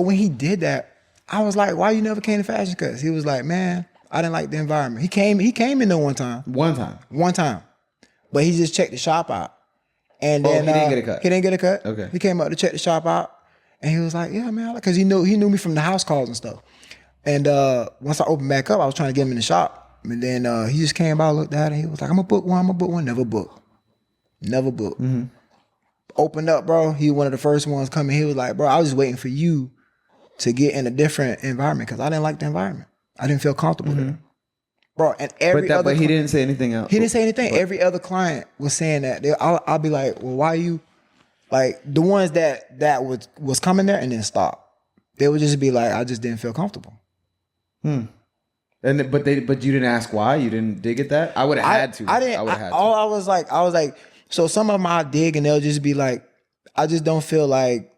when he did that, I was like, why you never came to Fashion Cuts? He was like, man, I didn't like the environment. He came in there one time. One time. But he just checked the shop out. And then he didn't get a cut. He didn't get a cut. Okay. He came up to check the shop out. And he was like, yeah, man, because he knew me from the house calls and stuff. And once I opened back up, I was trying to get him in the shop. And then he just came by, looked at it, and he was like, I'm gonna book one. Never book. Mm-hmm. Opened up, bro. He was one of the first ones coming. He was like, bro, I was just waiting for you to get in a different environment because I didn't like the environment. I didn't feel comfortable there. Bro, and but he didn't say anything else. He didn't say anything. Every other client was saying that. I'll be like, well, why you, like the ones that was coming there and then stop. They would just be like, I just didn't feel comfortable. But you didn't ask why? You didn't dig at that? I would have had to. I didn't. I was like, so some of them I dig and they'll just be like, I just don't feel like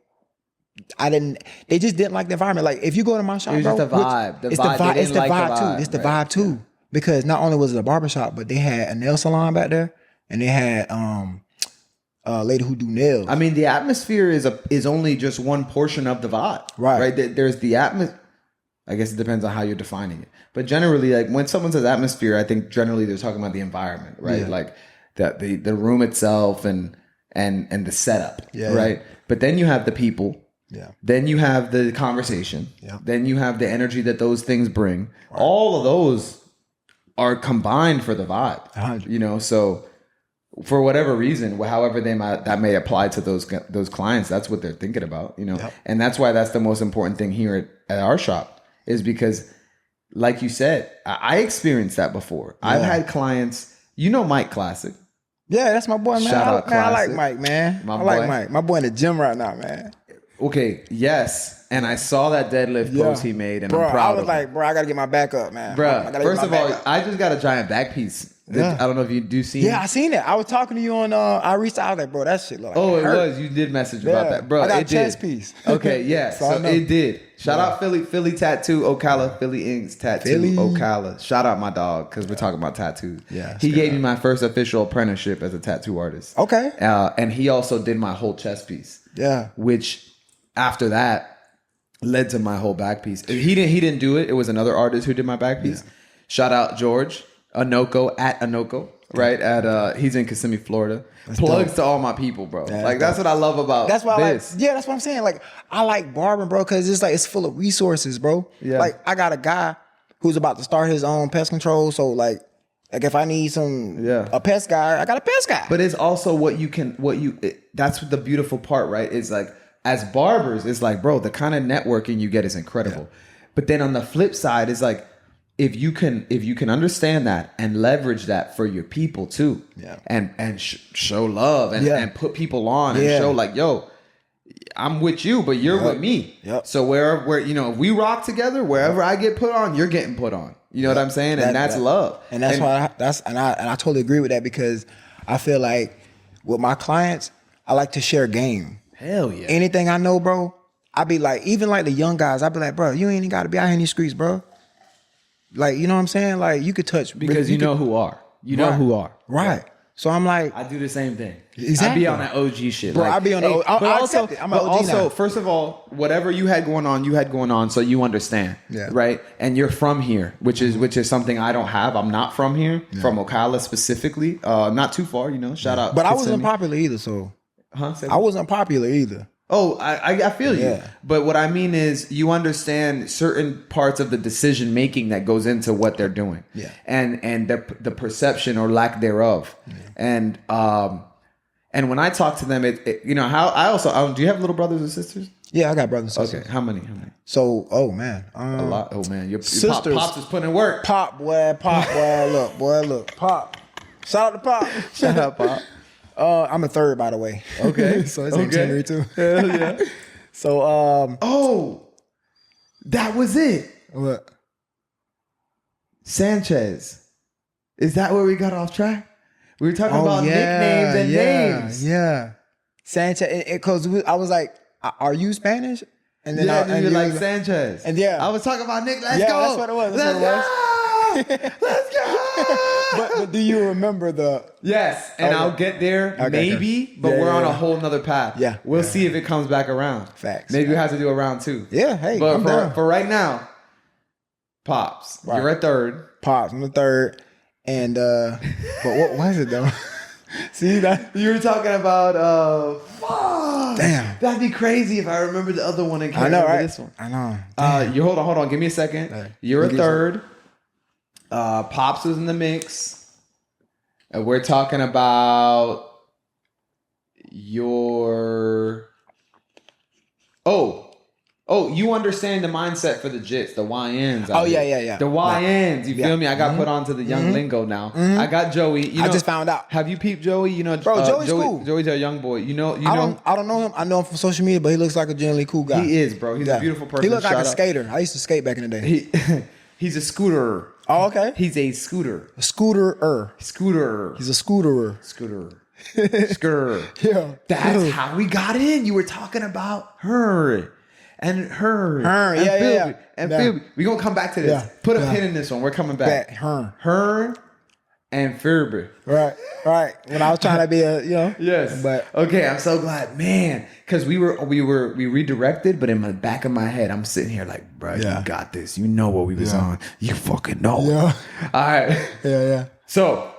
they just didn't like the environment. Like if you go to my shop, it was bro, just the vibe. It's the vibe too. It's the vibe too. Because not only was it a barbershop, but they had a nail salon back there and they had a lady who do nails. I mean, the atmosphere is only just one portion of the vibe. Right. There's the atmosphere. I guess it depends on how you're defining it. But generally, like when someone says atmosphere, I think generally they're talking about the environment, right? Yeah. Like the room itself and the setup, right? But then you have the people. Yeah. Then you have the conversation. Yeah. Then you have the energy that those things bring. Right. All of those are combined for the vibe. 100. You know, so for whatever reason, however that may apply to those clients, that's what they're thinking about, you know. Yep. And that's why that's the most important thing here at our shop. Is because, like you said, I experienced that before. Yeah. I've had clients, you know Mike Classic. Yeah, that's my boy, man. Shout out I like Mike, man. I like Mike. My boy in the gym right now, man. Okay, yes. And I saw that deadlift post he made, and I'm proud of him. I was like, bro, I got to get my back up, man. Bro, first of all, I just got a giant back piece. Yeah. I don't know if you do see it. Yeah, I seen it. I was talking to you on, I reached out, like, bro, that shit look like it was. You did message about that. Bro, I got it a chest piece. Okay, yeah. so it did. Shout out Philly Tattoo Ocala, Philly Inks Tattoo Ocala. Shout out my dog, because we're talking about tattoos. Yeah. He gave me my first official apprenticeship as a tattoo artist. Okay. And he also did my whole chest piece. Yeah. Which, after that, led to my whole back piece. He didn't do it. It was another artist who did my back piece. Yeah. Shout out George Anoko at Anoko. Right he's in Kissimmee, Florida. That's Plugs dope. To all my people, bro. That's what I love about that's why this. That's what I'm saying. Like I like barbering, bro, because it's like it's full of resources, bro. Yeah. Like I got a guy who's about to start his own pest control, so like if I need a pest guy, I got a pest guy. But it's also that's the beautiful part, right? Is like as barbers, it's like, bro, the kind of networking you get is incredible. Yeah. But then on the flip side, it's like, if you can understand that and leverage that for your people too, and show love and put people on and show like, yo, I'm with you, but you're with me. Yep. So where if we rock together, wherever I get put on, you're getting put on. You know what I'm saying? And that's love. And that's why I totally agree with that, because I feel like with my clients, I like to share game. Hell yeah. Anything I know, bro, I be like, even like the young guys, I be like, bro, you ain't even got to be out here in these streets, bro. Like, you know what I'm saying? Like, you could touch. Because you know who are. You know who are. Right. So I'm like. I do the same thing. Exactly. I be on that OG shit. Bro, I be on the OG. I'm an OG now. First of all, whatever you had going on, so you understand. Yeah. Right? And you're from here, which is something I don't have. I'm not from here, from Ocala specifically. Not too far, shout out. But I wasn't popular either, so. I wasn't popular either. Oh, I feel you. Yeah. But what I mean is you understand certain parts of the decision making that goes into what they're doing. Yeah. And the perception or lack thereof. Yeah. And when I talk to them, how I also do you have little brothers and sisters? Yeah, I got brothers and sisters. Okay, how many? So, oh man, a lot. Oh man, your sisters. Pops is putting in work. Pop, boy, look, Pop. Shout out to Pop. Shout out, Pop. I'm a third, by the way. Okay. So it's in January too. Hell yeah. Oh, that was it. What? Sanchez. Is that where we got off track? We were talking about nicknames and names. Yeah. Sanchez. Because I was like, "Are you Spanish?" And then you're like Sanchez. And I was talking about Nick. Let's go. That's what it was. Let's go. But do you remember the? Yes, and I'll get there maybe, but we're on a whole nother path. Yeah, we'll see if it comes back around. Facts. Maybe we have to do a round 2. Yeah, hey, but for right now, Pops, you're a third. Pops, I'm a third, and but what was it though? See that you were talking about? Fuck. Damn, that'd be crazy if I remember the other one and can't remember right? This one. I know. You hold on. Give me a second. You're a third. Pops was in the mix. We're talking about your. Oh, you understand the mindset for the jits, the YNs. Yeah. The YNs, you feel me? I got put onto the young lingo now. I got Joey. I just found out. Have you peeped Joey? You know, bro, Joey's cool. Joey's a young boy. I don't know him. I know him from social media, but he looks like a genuinely cool guy. He is, bro. He's a beautiful person. He looks like a skater. I used to skate back in the day. He's a scooterer. Oh, okay. He's a scooter. A scooterer. Scooter. He's a scooterer. Scooter. Skur. Yeah. That's how we got in. You were talking about her. And her. Yeah. And Philby. We're going to come back to this. Yeah. Put a pin in this one. We're coming back. Her and Philby. Right. When I was trying to be Yes. But okay, I'm so glad, man. Because we redirected, but in the back of my head, I'm sitting here like, bro, you got this. You know what we was on. You fucking know. Yeah. All right. Yeah. So,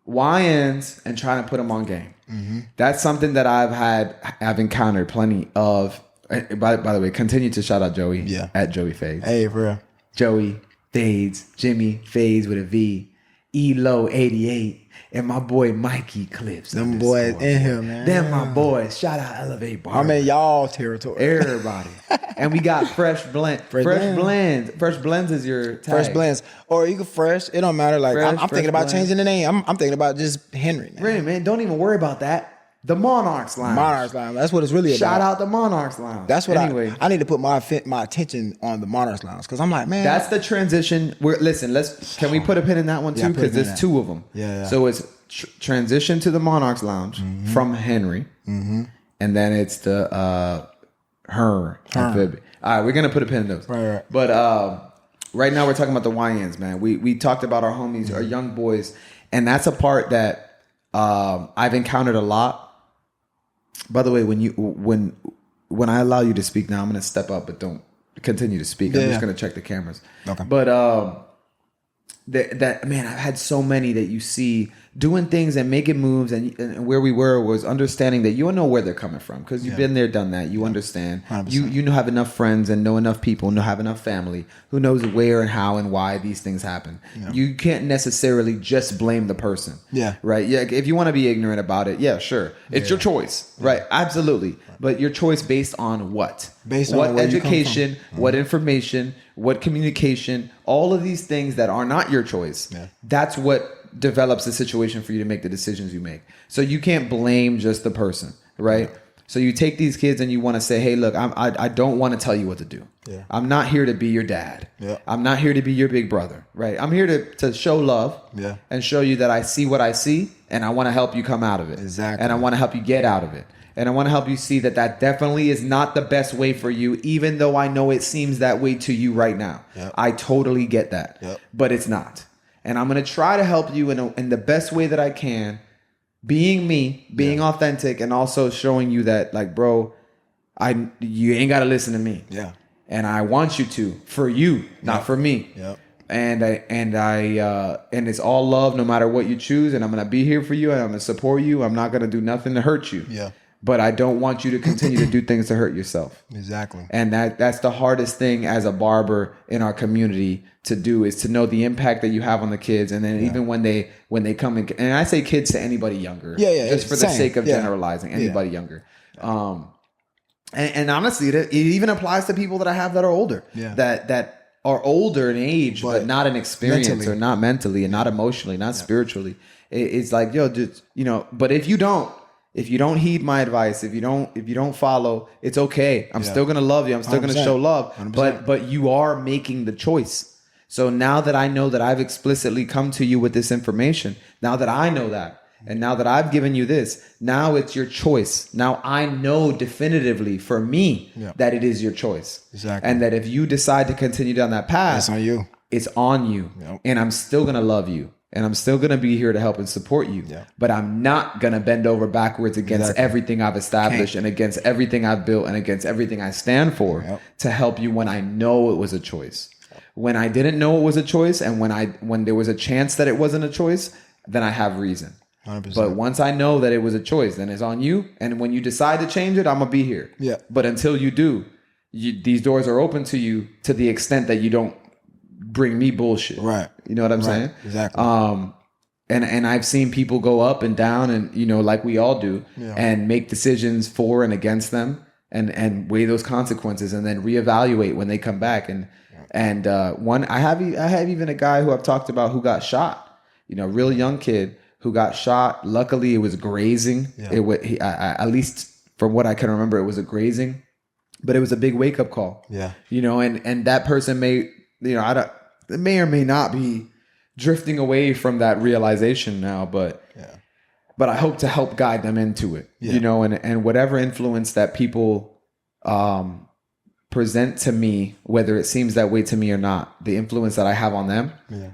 YNs and trying to put them on game. Mm-hmm. That's something that I've encountered plenty of. By the way, continue to shout out Joey at Joey Fades. Hey, for real. Joey Fades, Jimmy Fades with a V, Elo 88, and my boy Mikey Clips. Them boys in here, man. Them my boys. Shout out Elevate Barber. I'm in y'all territory. Everybody. And we got Fresh Blends. Fresh Blends is your tag. Fresh Blends. Or you can Fresh. It don't matter. Like I'm thinking about changing the name. I'm thinking about just Henry now. Really, man. Don't even worry about that. The Monarchs Lounge. Monarchs Lounge. That's what it's really about. Shout out the Monarchs Lounge. That's what I need to put my attention on the Monarchs Lounge because I'm like, man. That's the transition. Can we put a pin in that one too? Because there's 2 of them. Yeah. So it's transition to the Monarchs Lounge from Henry, and then it's the her. And Phoebe. All right, we're gonna put a pin in those. Right. But right now we're talking about the YNs, man. We talked about our homies, our young boys, and that's a part that I've encountered a lot. By the way, when I allow you to speak now, I'm going to step up, but don't continue to speak. I'm just going to check the cameras. Okay. But that man, I've had so many that you see doing things and making moves, and where we were was understanding that you don't know where they're coming from because you've been there, done that. You understand. 100%. You have enough friends and know enough people, have enough family who knows where and how and why these things happen. Yeah. You can't necessarily just blame the person. Yeah. Right. Yeah. If you want to be ignorant about it, yeah, sure, it's your choice. Yeah. Right. Absolutely. Right. But your choice based on what? Based on what education, what information, what communication, all of these things that are not your choice. Yeah. That's what develops the situation for you to make the decisions you make. So you can't blame just the person, right? Yeah. So you take these kids and you want to say, hey, look, I don't want to tell you what to do. Yeah. I'm not here to be your dad. Yeah. I'm not here to be your big brother, right? I'm here to show love and show you that I see what I see and I want to help you come out of it. Exactly. And I want to help you get out of it. And I want to help you see that definitely is not the best way for you, even though I know it seems that way to you right now. Yep. I totally get that, but it's not. And I'm going to try to help you in the best way that I can, being me, being authentic, and also showing you that, like, bro, you ain't got to listen to me. Yeah. And I want you to, for you, not for me. Yep. And it's all love no matter what you choose. And I'm going to be here for you and I'm going to support you. I'm not going to do nothing to hurt you. Yeah. But I don't want you to continue to do things to hurt yourself. Exactly. And that's the hardest thing as a barber in our community to do, is to know the impact that you have on the kids. And then even when they come in, and I say kids to anybody younger, just for the sake of generalizing, anybody younger. And honestly, it even applies to people that I have that are older, that are older in age, but not in experience mentally. Or not mentally and not emotionally, not spiritually. It's like, yo, just, but if you don't, If you don't heed my advice, if you don't follow, it's okay. I'm still gonna love you. I'm still gonna show love. 100%. But you are making the choice. So now that I know that I've explicitly come to you with this information, now that I know that, and now that I've given you this, now it's your choice. Now I know definitively for me that it is your choice. Exactly. And that if you decide to continue down that path, it's on you. It's on you. Yep. And I'm still gonna love you. And I'm still going to be here to help and support you. Yeah. But I'm not going to bend over backwards against everything I've established and against everything I've built and against everything I stand for to help you when I know it was a choice. When I didn't know it was a choice and when there was a chance that it wasn't a choice, then I have reason. 100%. But once I know that it was a choice, then it's on you. And when you decide to change it, I'm going to be here. Yeah. But until you do, these doors are open to you to the extent that you don't bring me bullshit. Right. You know what I'm saying? Exactly. And I've seen people go up and down and, like we all do and make decisions for and against them and weigh those consequences and then reevaluate when they come back. And I have even a guy who I've talked about who got shot, real young kid who got shot. Luckily it was grazing. Yeah. At least from what I can remember, it was a grazing, but it was a big wake up call. Yeah. And that person may, it may or may not be drifting away from that realization now, but I hope to help guide them into it, and whatever influence that people present to me, whether it seems that way to me or not, the influence that I have on them,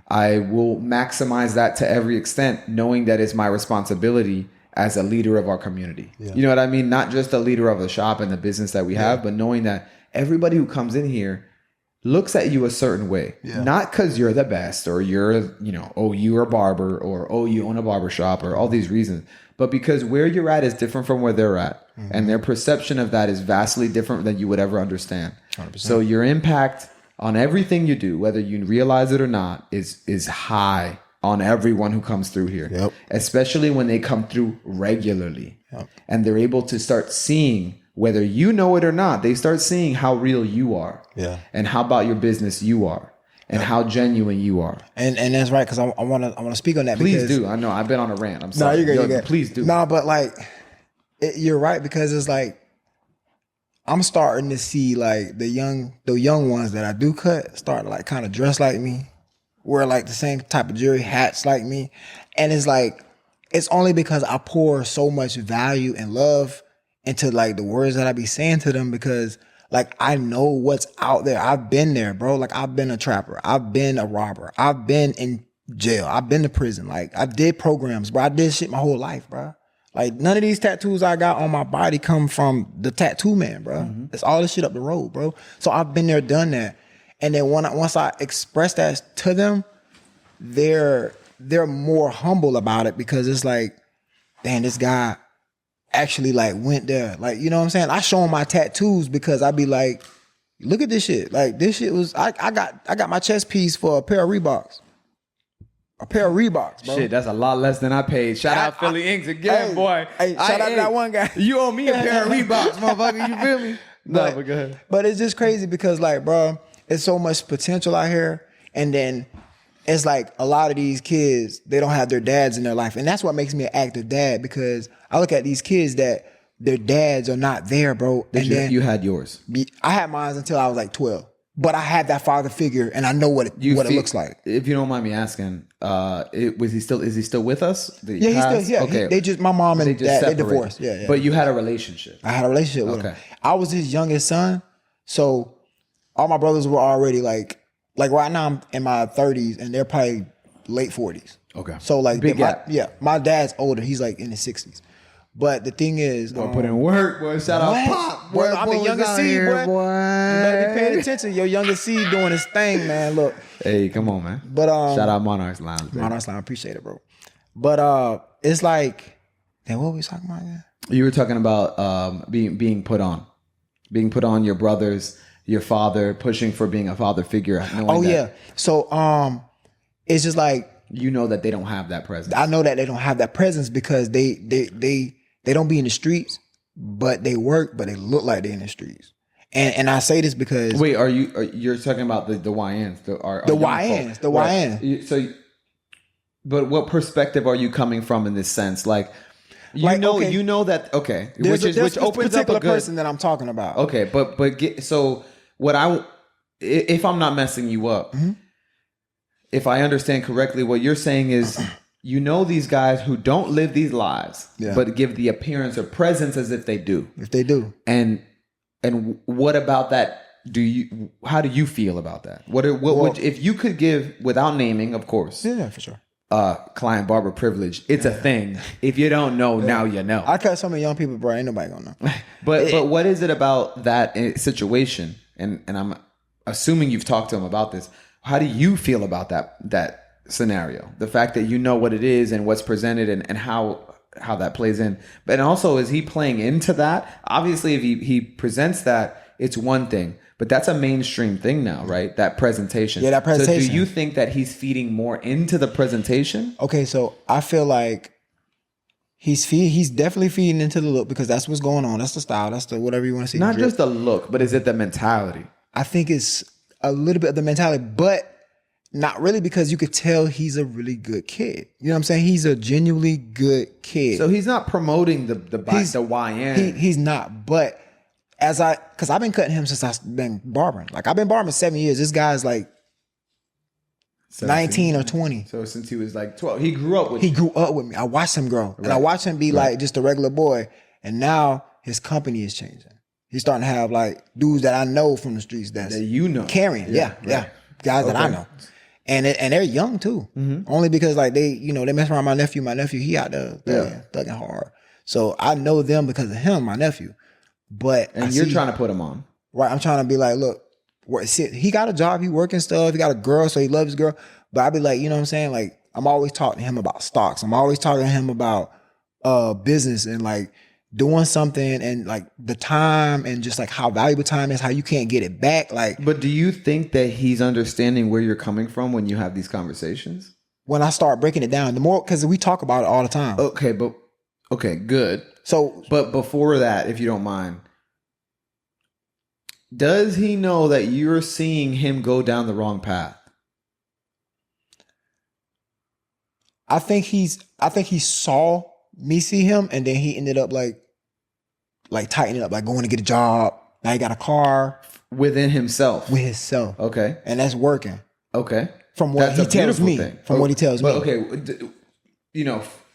I will maximize that to every extent, knowing that it's my responsibility as a leader of our community. Yeah. You know what I mean? Not just a leader of the shop and the business that we have, but knowing that everybody who comes in here looks at you a certain way, not because you're the best or you're, you're a barber or, you own a barber shop or all these reasons, but because where you're at is different from where they're at. Mm-hmm. And their perception of that is vastly different than you would ever understand. 100%. So your impact on everything you do, whether you realize it or not, is high on everyone who comes through here, especially when they come through regularly and they're able to start seeing, whether you know it or not, they start seeing how real you are and how about your business you are and how genuine you are. And that's right. Cause I want to speak on that. Please do. I know I've been on a rant. I'm sorry. No, you're good. Please do. No, but you're right. Because it's like, I'm starting to see like the young ones that I do cut start to like kind of dress like me, wear like the same type of jewelry, hats like me. And it's like, it's only because I pour so much value and love into like the words that I be saying to them, because like I know what's out there. I've been there, bro. Like I've been a trapper. I've been a robber. I've been in jail. I've been to prison. Like I did programs, bro. I did shit my whole life, bro. Like none of these tattoos I got on my body come from the tattoo man, bro. Mm-hmm. It's all this shit up the road, bro. So I've been there, done that. And then once I express that to them, they're more humble about it, because it's like, damn, this guy actually like went there. Like, you know what I'm saying? I show them my tattoos because I be like, look at this shit. Like this shit was, I got my chest piece for a pair of Reeboks. A pair of Reeboks, bro. Shit, that's a lot less than I paid. Shout out Philly Inks again, boy. Hey, shout out to that one guy. You owe me a pair of Reeboks, motherfucker. You feel me? No, but go ahead. But it's just crazy because like, bro, it's so much potential out here. And then it's like a lot of these kids, they don't have their dads in their life. And that's what makes me an active dad, because I look at these kids that their dads are not there, bro. And you had yours. I had mine until I was like 12. But I had that father figure, and I know what it looks like. If you don't mind me asking, is he still with us? Yeah, he's still. Yeah, okay. They just, my mom and dad, they divorced. Yeah. But you had a relationship. I had a relationship with him. I was his youngest son, so all my brothers were already like right now I'm in my 30s, and they're probably late 40s. Okay. So like big gap. My dad's older. He's like in his 60s. But the thing is, put in work, boy. Shout out Pop, boy. I'm the youngest seed, boy. You better be paying attention. Your youngest seed doing his thing, man. Look. Hey, come on, man. But shout out Monarch's Lounge. Baby. Monarch's Lounge, appreciate it, bro. But it's like, then what were we talking about again? You were talking about being put on your brothers, your father, pushing for being a father figure. Yeah. So it's just like, you know that they don't have that presence. I know that they don't have that presence because they don't be in the streets, but they work, but they look like they're in the streets. And I say this because wait, you're talking about the YNs, the YNs. So, but what perspective are you coming from in this sense? Like, Like, you know that. Okay, there's which opens up a good person that I'm talking about. Okay, so what if I'm not messing you up, if I understand correctly, what you're saying is, you know, these guys who don't live these lives, but give the appearance or presence as if they do. If they do, and what about that? How do you feel about that? Would if you could give, without naming, of course? Yeah, for sure. Client barber privilege. It's a thing. If you don't know, now you know. I cut so many young people, bro. Ain't nobody gonna know. but what is it about that situation? And I'm assuming you've talked to him about this. How do you feel about that scenario? The fact that you know what it is and what's presented and how that plays in. But also, is he playing into that? Obviously, if he presents that, it's one thing. But that's a mainstream thing now, right? That presentation. Yeah, that presentation. So do you think that he's feeding more into the presentation? Okay, so I feel like he's definitely feeding into the look, because that's what's going on. That's the style. That's the whatever you want to see. Not just the look, but is it the mentality? I think it's a little bit of the mentality, but not really, because you could tell he's a really good kid. You know what I'm saying? He's a genuinely good kid. So he's not promoting the YN. He's not, but because I've been cutting him since I've been barbering. Like, I've been barbering 7 years. This guy's like 19 or 20. So since he was like 12, he grew up with me. I watched him grow. Right. And I watched him be like just a regular boy. And now his company is changing. He's starting to have like dudes that I know from the streets that you know. Carrying. Yeah. Guys that I know. And they're young too. Only because like they mess around my nephew. My nephew, he out there thugging hard. So I know them because of him, my nephew. And you're trying to put him on. Right. I'm trying to be like, look, he got a job, he working stuff, he got a girl, so he loves his girl. But I be like, you know what I'm saying? Like, I'm always talking to him about stocks. I'm always talking to him about business and like doing something, and like the time, and just like how valuable time is, how you can't get it back. Like, but do you think that he's understanding where you're coming from when you have these conversations? When I start breaking it down, the more, because we talk about it all the time. Okay, good. So, but before that, if you don't mind, does he know that you're seeing him go down the wrong path? I think he saw me see him, and then he ended up like tightening up, like going to get a job. Now he got a car within himself. With himself. Okay. And that's working. Okay. From what he tells me. From what he tells me. Okay.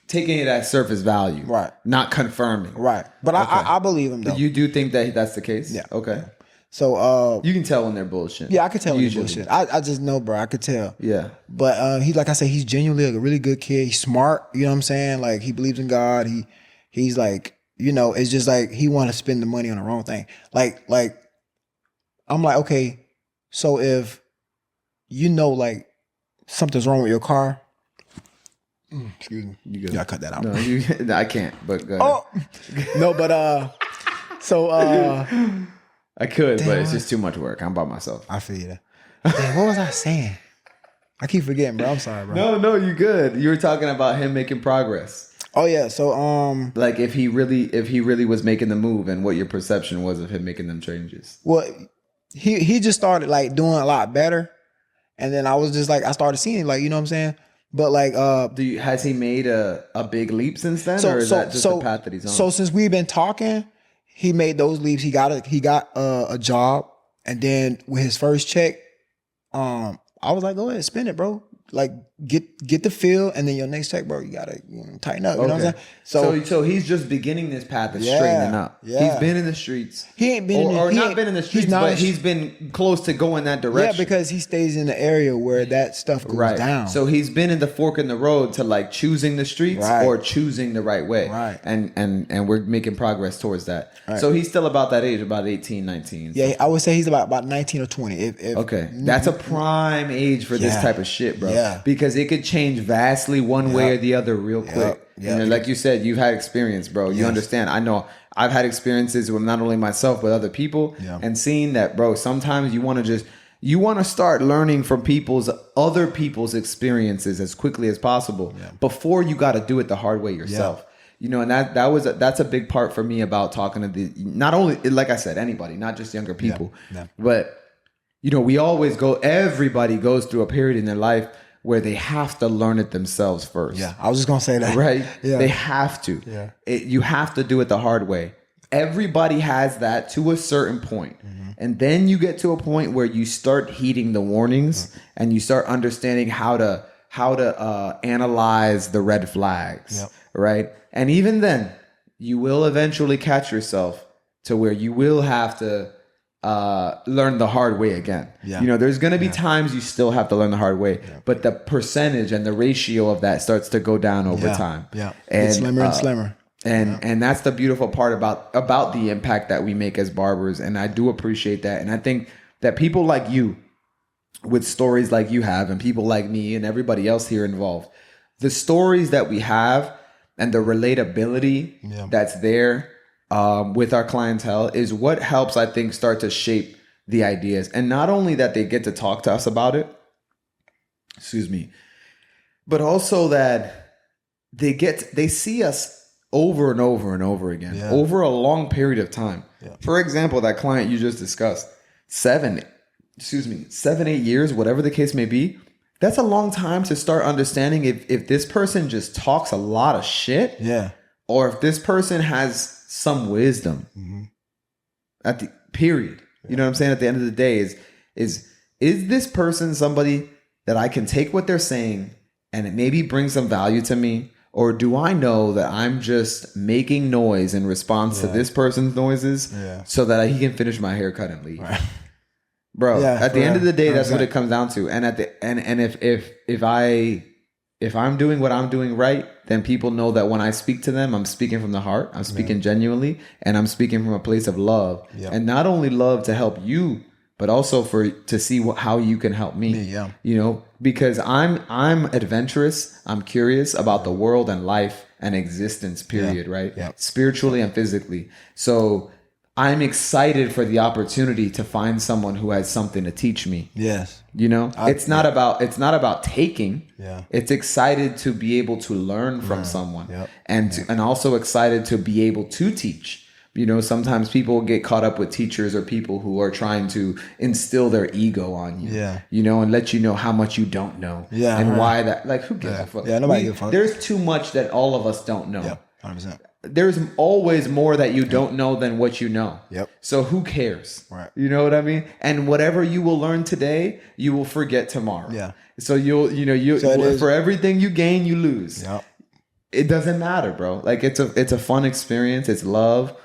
Taking it at surface value. Right. Not confirming. Right. But okay. I believe him though. You do think that that's the case? Yeah. Okay. So you can tell when they're bullshit. Yeah, I can tell when they're bullshit. I just know, bro. I could tell. Yeah. But he's, like I said, he's genuinely like a really good kid. He's smart. You know what I'm saying? Like, he believes in God. He's like, it's just like he want to spend the money on the wrong thing. Like I'm like, okay, so if like something's wrong with your car. Excuse me. You gotta cut that out. No, I can't. But go ahead. Oh no, but so I could, but it's just too much work. I'm by myself. I feel you. Damn, what was I saying? I keep forgetting, bro. I'm sorry, bro. No, you good. You were talking about him making progress. Oh yeah. So like if he really was making the move, and what your perception was of him making them changes. Well, he just started like doing a lot better, and then I was just like, I started seeing like, you know what I'm saying. But like, has he made a big leap since then, or is that just the path that he's on? So since we've been talking, he made those leaps. He got a job, and then with his first check, I was like, go ahead, spend it, bro. Like get the feel, and then your next check, bro, you gotta tighten up. You know what I'm saying? So he's just beginning this path of straightening up. Yeah. He's been in the streets. He ain't been been in the streets, but he's been close to going that direction. Yeah, because he stays in the area where that stuff goes down. So he's been in the fork in the road to like choosing the streets or choosing the right way. Right. And we're making progress towards that. Right. So he's still about that age, about 18, 19. Yeah, I would say he's about 19 or 20. Okay. That's a prime age for this type of shit, bro. Yeah. Because it could change vastly one way or the other real quick. And like you said, you've had experience, bro. You understand. I know I've had experiences with not only myself, but other people, and seeing that, bro, sometimes you want to start learning from other people's experiences as quickly as possible before you got to do it the hard way yourself. And that's a big part for me about talking to not only, like I said, anybody, not just younger people, but everybody goes through a period in their life where they have to learn it themselves first. Yeah, I was just gonna say that. Right? Yeah, they have to. Yeah, you have to do it the hard way. Everybody has that to a certain point. And then you get to a point where you start heeding the warnings and you start understanding how to analyze the red flags, right? And even then, you will eventually catch yourself to where you will have to learn the hard way again. Yeah. You know, there's going to be times you still have to learn the hard way, but the percentage and the ratio of that starts to go down over time. Yeah, and it's slimmer and slimmer. And that's the beautiful part about the impact that we make as barbers. And I do appreciate that. And I think that people like you, with stories like you have, and people like me and everybody else here involved, the stories that we have and the relatability that's there with our clientele is what helps, I think, start to shape the ideas. And not only that they get to talk to us about it, but also that they see us over and over and over again, over a long period of time. Yeah. For example, that client you just discussed, 7, 8 years, whatever the case may be, that's a long time to start understanding if this person just talks a lot of shit, or if this person has some wisdom. At the period, you know what I'm saying? At the end of the day, is this person somebody that I can take what they're saying and it maybe brings some value to me? Or do I know that I'm just making noise in response to this person's noises so that he can finish my haircut and leave? Right. Bro, at the end of the day, that's what it comes down to. And if I'm doing what I'm doing right, then people know that when I speak to them, I'm speaking from the heart. I'm speaking genuinely, and I'm speaking from a place of love. And not only love to help you, but also to see how you can help me. You know, because I'm adventurous. I'm curious about the world and life and existence, period, right? Spiritually and physically. So I'm excited for the opportunity to find someone who has something to teach me. Yes. You know, it's not about taking. It's excited to be able to learn from someone and also excited to be able to teach. You know, sometimes people get caught up with teachers or people who are trying to instill their ego on you, you know, and let you know how much you don't know and why that, like, who gives a fuck? Nobody gives a fuck. There's too much that all of us don't know. 100%. There's always more that you don't know than what you know. So who cares? Right. You know what I mean? And whatever you will learn today, you will forget tomorrow. So for everything you gain, you lose. It doesn't matter, bro. Like it's a fun experience. It's love.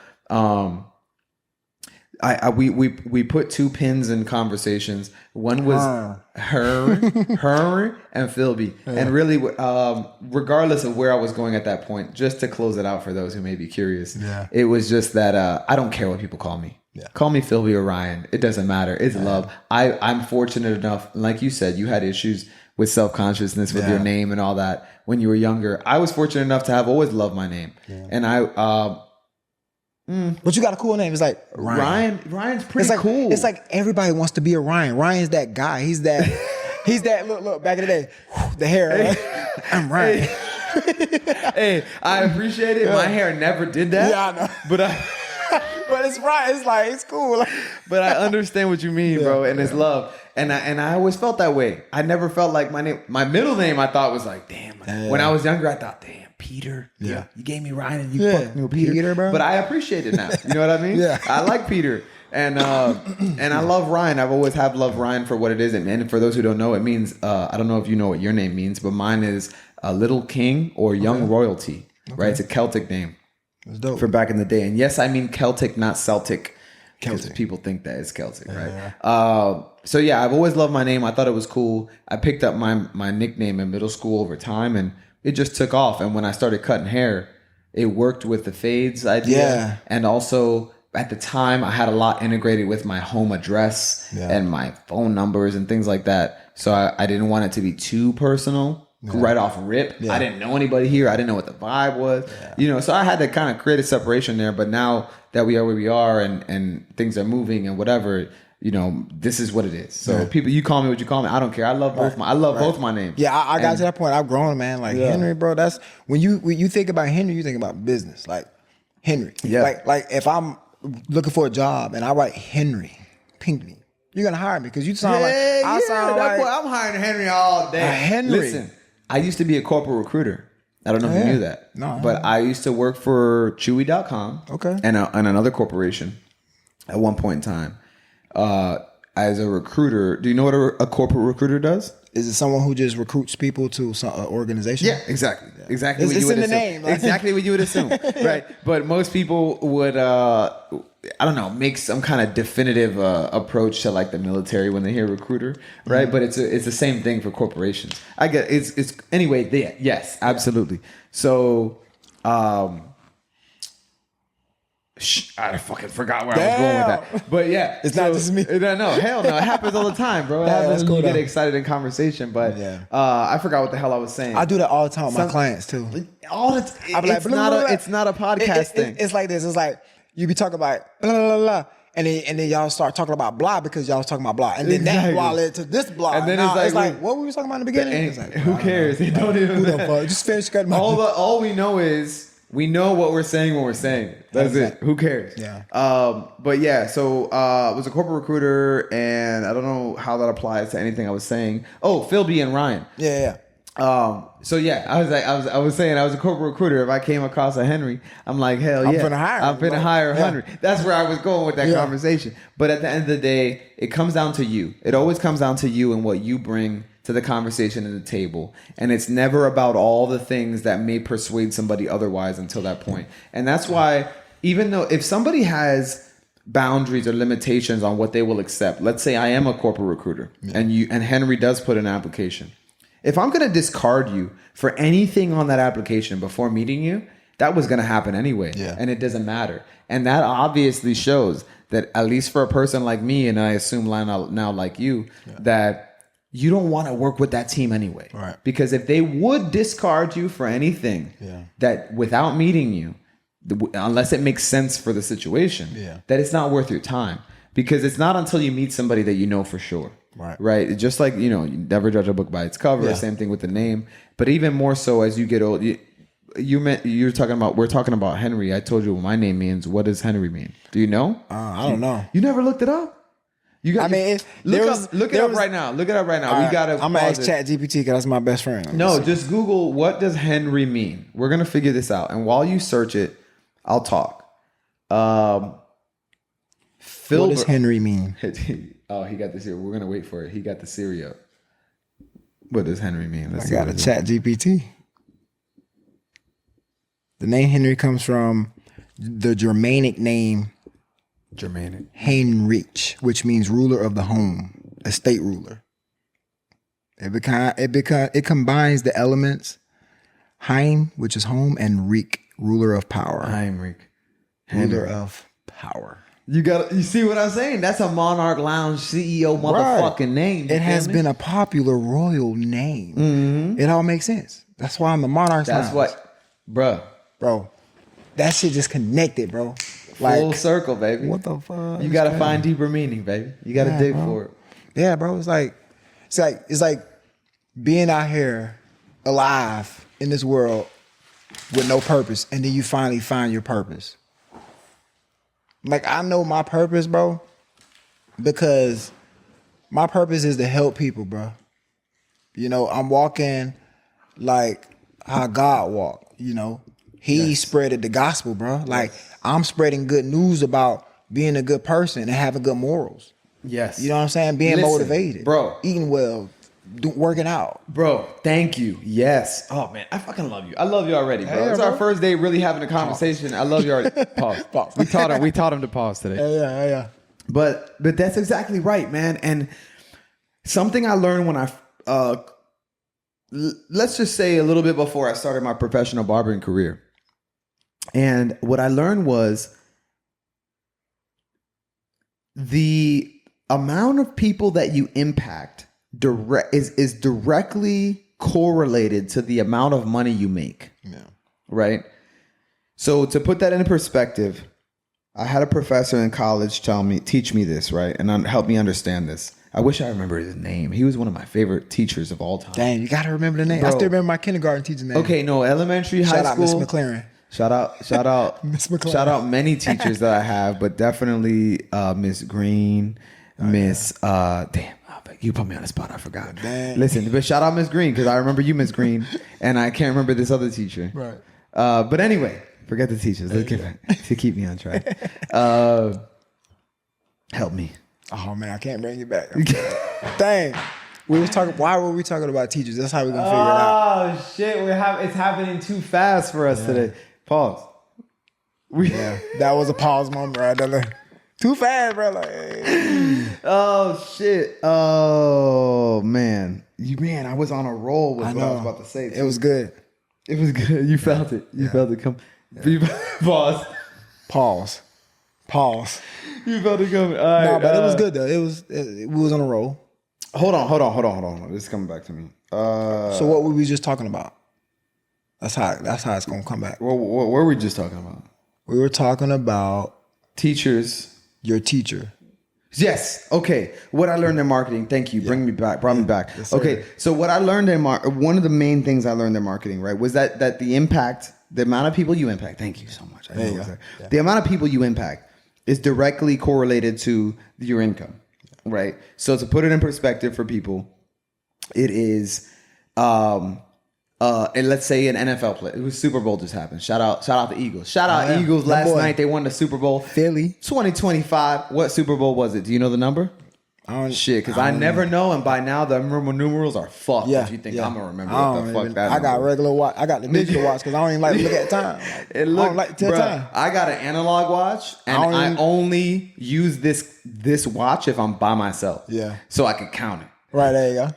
We put 2 pins in conversations. One was her and Philby. And really, regardless of where I was going at that point, just to close it out for those who may be curious, it was just that I don't care what people call me. Call me Philby or Ryan. It doesn't matter. It's love. I'm fortunate enough, like you said, you had issues with self-consciousness with your name and all that when you were younger. I was fortunate enough to have always loved my name. And but you got a cool name. It's like Ryan. Ryan's pretty cool. It's like everybody wants to be a Ryan. Ryan's that guy. He's that. Look. Back in the day, the hair. Right? I'm Ryan. Hey, I appreciate it. My hair never did that. Yeah, I know. But it's right. It's like it's cool. But I understand what you mean, bro. And it's love. And I always felt that way. I never felt like my middle name. I thought was like, damn. When I was younger, I thought, damn. Peter, you gave me Ryan and you fucked me with Peter, bro. But I appreciate it now. You know what I mean? I like Peter, and I love Ryan. I've always have loved Ryan for what it is. And for those who don't know, it means I don't know if you know what your name means, but mine is Little King or Young Royalty. Right? It's a Celtic name. That's dope. For back in the day. And yes, I mean Celtic, not Celtic. Celtic. People think that it's Celtic, right? So yeah, I've always loved my name. I thought it was cool. I picked up my nickname in middle school over time, and it just took off. And when I started cutting hair, it worked with the fades idea. And also at the time I had a lot integrated with my home address and my phone numbers and things like that. So I didn't want it to be too personal right off rip. I didn't know anybody here. I didn't know what the vibe was, you know, so I had to kind of create a separation there. But now that we are where we are and things are moving and whatever, you know, this is what it is. So people, you call me what you call me. I don't care. I love both both my names. Yeah, I got to that point. I've grown, man. Like Henry, bro. That's when you think about Henry, you think about business. Like Henry. Yeah. Like if I'm looking for a job and I write Henry Pinkney, You're gonna hire me because you sound I sound like I'm hiring Henry all day. Henry. Listen, I used to be a corporate recruiter. I don't know if you knew that. No, but I used to work for Chewy.com. Okay. And another corporation at one point in time. As a recruiter, do you know what a corporate recruiter does? Is it someone who just recruits people to some organization? Yeah, exactly. Exactly It's what you would in the assume. name. Like. Exactly what you would assume. Right. But most people would, I don't know, make some kind of definitive approach to like the military when they hear recruiter. Right. Mm-hmm. But it's the same thing for corporations. I get it's anyway. Yes, absolutely. So, I fucking forgot where I was going with that. But yeah. It's not just me. No, hell no. It happens all the time, bro. It happens when you get excited in conversation. But I forgot what the hell I was saying. I do that all the time with my clients too. All the time. It's not a podcast thing. It's like this. It's like you be talking about blah, blah, blah, and then y'all start talking about blah because y'all was talking about blah. And then that blah led to this blah. And then it's like what were we talking about in the beginning? It's like, who cares? They don't even who the fuck? Just finish cutting my all we know is we know what we're saying when we're saying it. That's it. Who cares? Yeah. But yeah, so I was a corporate recruiter, and I don't know how that applies to anything I was saying. Oh, Phil B and Ryan. Yeah. So yeah, I was saying I was a corporate recruiter. If I came across a Henry, I'm like, hell yeah, I'm finna hire Henry. That's where I was going with that conversation. But at the end of the day, it comes down to you. It always comes down to you and what you bring to the conversation at the table. And it's never about all the things that may persuade somebody otherwise until that point. And that's why, even though if somebody has boundaries or limitations on what they will accept, let's say I am a corporate recruiter and Henry does put in an application. If I'm going to discard you for anything on that application before meeting you, that was going to happen anyway. Yeah. And it doesn't matter. And that obviously shows that, at least for a person like me, and I assume now like you, that you don't want to work with that team anyway. Right. Because if they would discard you for anything that without meeting you, unless it makes sense for the situation, that it's not worth your time. Because it's not until you meet somebody that you know for sure. Right. Just like, you never judge a book by its cover. Same thing with the name. But even more so as you get old, we're talking about Henry. I told you what my name means. What does Henry mean? Do you know? I don't know. You never looked it up? Look it up right now. Look it up right now. We gotta. I'm gonna ask ChatGPT because that's my best friend. No, just Google what does Henry mean. We're gonna figure this out. And while you search it, I'll talk. What does Henry mean? Oh, he got this here. We're gonna wait for it. He got the Siri up. What does Henry mean? I got a ChatGPT. The name Henry comes from the Germanic name Heinrich, which means ruler of the home, a state ruler. It combines the elements Heim, which is home, and Reich, ruler of power. Heinrich, ruler of power. You see what I'm saying? That's a Monarch Lounge CEO motherfucking name. It has been a popular royal name. Mm-hmm. It all makes sense. That's why I'm the Monarch Lounge. That's what, bro. That shit just connected, bro. Full circle, baby. What the fuck? You gotta find deeper meaning, baby. You gotta dig for it. Yeah, bro. It's like being out here alive in this world with no purpose, and then you finally find your purpose. Like, I know my purpose, bro, because my purpose is to help people, bro. I'm walking like how God walked, He spreaded the gospel, bro. Like, I'm spreading good news about being a good person and having good morals. Yes. You know what I'm saying? Being motivated. Bro. Eating well, working out. Bro, thank you. Yes. Oh, man, I fucking love you. I love you already, bro. It's our first day really having a conversation. Pause. I love you already. Pause. We taught him to pause today. Yeah. But that's exactly right, man. And something I learned when I, let's just say a little bit before I started my professional barbering career. And what I learned was the amount of people that you impact is directly correlated to the amount of money you make. Yeah. Right? So to put that in perspective, I had a professor in college teach me this, right? And help me understand this. I wish I remember his name. He was one of my favorite teachers of all time. Dang, you got to remember the name. Bro. I still remember my kindergarten teacher's name. Okay, no, elementary, high school. Shout out Miss McLaren. Shout out Miss McLaren. Shout out many teachers that I have, but definitely Miss Green. Miss, damn, you put me on the spot. I forgot. Dang. Listen, but shout out Miss Green because I remember you, Miss Green, and I can't remember this other teacher. Right. But anyway, forget the teachers. Let's get back to keep me on track. Help me. Oh man, I can't bring you back. Dang. We was talking. Why were we talking about teachers? That's how we're gonna figure it out. Oh shit! It's happening too fast for us today. Pause. That was a pause moment right there. Too fast, bro. Like, hey. Oh shit! Oh man, I was on a roll with what I was about to say. It was good. It was good. You felt it. You felt it come. Pause. You felt it coming. All right, no, but it was good though. We was on a roll. Hold on. This is coming back to me. So what were we just talking about? That's how it's gonna come back. What were we just talking about? We were talking about teachers. Your teacher. Yes. Okay. What I learned in marketing. Thank you. Brought me back. Yes, okay. So what I learned in one of the main things I learned in marketing, right, was that the impact, the amount of people you impact. Thank you so much. The amount of people you impact is directly correlated to your income, right? So to put it in perspective for people, it is, and let's say an NFL play. It was Super Bowl just happened. Shout out the Eagles. Shout out Eagles last night. They won the Super Bowl. Philly. 2025. What Super Bowl was it? Do you know the number? Shit, because I never know, and by now the numerals are fucked. Yeah, if you think I'm gonna remember what the fuck that I got regular watch. I got the digital watch because I don't even like to look at time. I don't like to tell time. I got an analog watch, and I only use this watch if I'm by myself. Yeah, so I can count it. Right, there you go.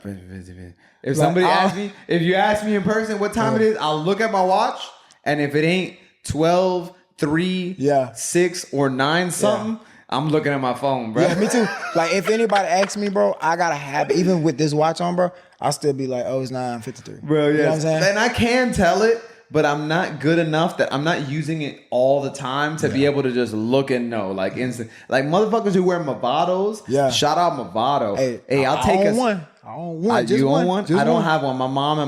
If somebody asks me, if you ask me in person what time it is, I'll look at my watch, and if it ain't 12, 3, 6, or 9 something, I'm looking at my phone, bro. Yeah, me too. Like, if anybody asks me, bro, I got to have, even with this watch on, bro, I'll still be like, oh, it's 9:53. Bro, you know what I'm saying? And I can tell it, but I'm not good enough that I'm not using it all the time to be able to just look and know. Like, instant. Like, motherfuckers who wear Movados, shout out Movado. Hey, I'll take one. I own one. You own one? I don't have one. My mom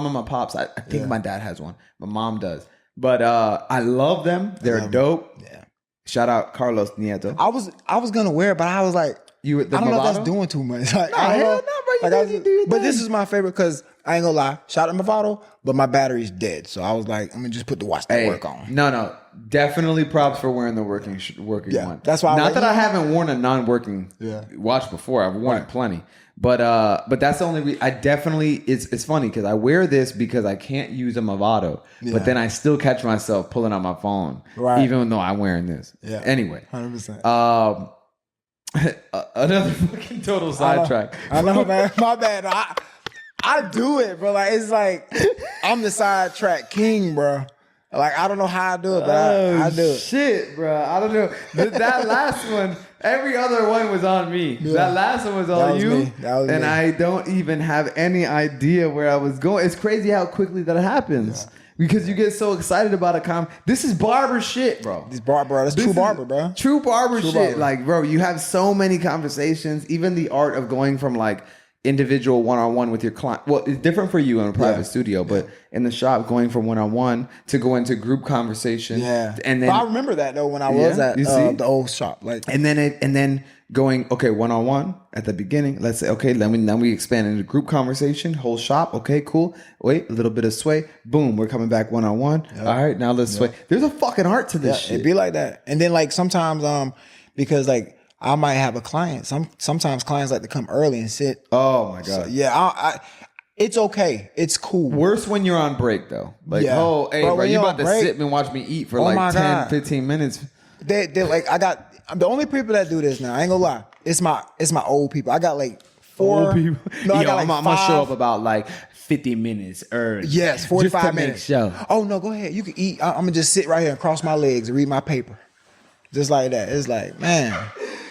and my pops. I think my dad has one. My mom does. But I love them. They're dope. Yeah. Shout out Carlos Nieto. I was gonna wear it, but I was like, I don't know if that's doing too much. Like, no, hell no, bro. You do your but thing. this is my favorite because I ain't gonna lie. Shout out Movado, but my battery's dead, so I was like, I'm gonna just put the watch that work on. No, definitely props for wearing the working one. That's why. I haven't worn a non-working watch before. I've worn it plenty. But that's the only I definitely it's funny because I wear this because I can't use a Movado, but then I still catch myself pulling out my phone, even though I'm wearing this. Yeah. Anyway, 100%. Another fucking total sidetrack. I know, man. My bad. I do it, bro. Like, it's like I'm the sidetrack king, bro. Like, I don't know how I do it, but I do it. Shit, bro. I don't know. That last one, every other one was on me. Yeah. That last one was on you. And me. I don't even have any idea where I was going. It's crazy how quickly that happens. Yeah. Because you get so excited about a This is barber shit, bro. This barber, that's true barber, bro. True barber shit. Barber. Like, bro, you have so many conversations. Even the art of going from like individual one-on-one with your client. Well, it's different for you in a private studio, but in the shop, going from one-on-one to go into group conversation. Yeah, and then but I remember that though when I was at the old shop. Like, and then going one-on-one at the beginning. Let's say then we expand into group conversation. Whole shop. Okay, cool. Wait, a little bit of sway. Boom, we're coming back one-on-one. Yep. All right, now let's sway. There's a fucking art to this shit. It'd be like that, and then like sometimes because like. I might have a client. Sometimes clients like to come early and sit. Oh my god! So, it's okay. It's cool. Worse when you're on break though. Like, hey, bro, you about to sit and watch me eat for like 10, 15 minutes. They're like, I'm the only people that do this now. I ain't gonna lie. It's my old people. I got like 4 old people. No, I got like I'm gonna show up about like 50 minutes early. Yes, 45 minutes. Show. Oh no, go ahead. You can eat. I'm gonna just sit right here and cross my legs and read my paper, just like that. It's like, man.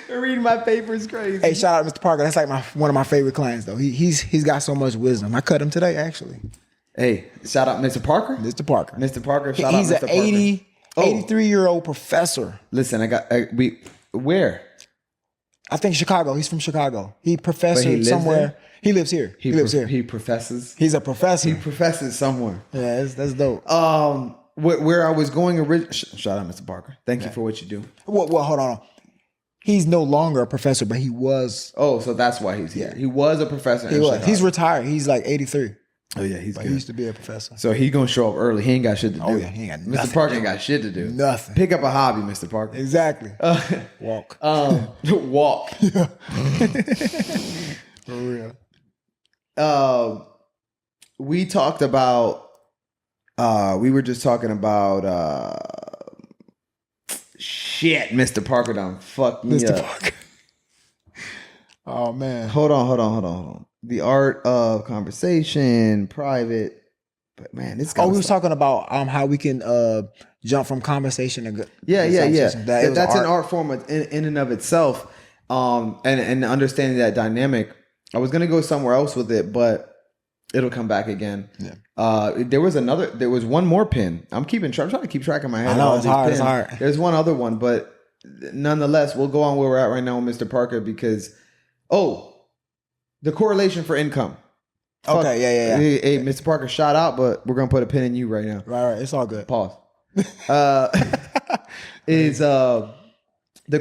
Reading my paper is crazy. Hey, shout out Mr. Parker. That's like one of my favorite clients though. He's got so much wisdom. I cut him today actually. Hey, shout out Mr. Parker. Mr. Parker. Mr. Parker. Shout out Mr. Parker. He's an 83-year-old professor. Listen, where? I think Chicago. He's from Chicago. He professored somewhere. There? He lives here. He lives here. He professes. He's a professor. He professes somewhere. Yeah, that's dope. Where I was going originally. Shout out Mr. Parker. Thank you for what you do. Well, hold on. He's no longer a professor, but he was. Oh, so that's why he's here. He was a professor. He was. He's retired. He's like 83. Oh yeah, he's good. He used to be a professor. So he's gonna show up early. He ain't got shit to do. Oh yeah, he ain't got nothing. Mr. Parker ain't got shit to do. Nothing. Pick up a hobby, Mr. Parker. Exactly. Walk. Walk. For real. We talked about. We were just talking about. Shit, Mr. Parker done fucked me Mr. up. Parker. Oh man. Hold on. The art of conversation, private. But man, this guy. We was talking about how we can jump from conversation to yeah. That's an art form in and of itself. And understanding that dynamic. I was gonna go somewhere else with it, but it'll come back again. Yeah. There was one more pin. I'm trying to keep track of my head. I know it's hard. There's one other one, but nonetheless, we'll go on where we're at right now with Mr. Parker because the correlation for income. Okay, yeah. Hey, Mr. Parker, shout out, but we're gonna put a pin in you right now. Right. It's all good. Pause. Is the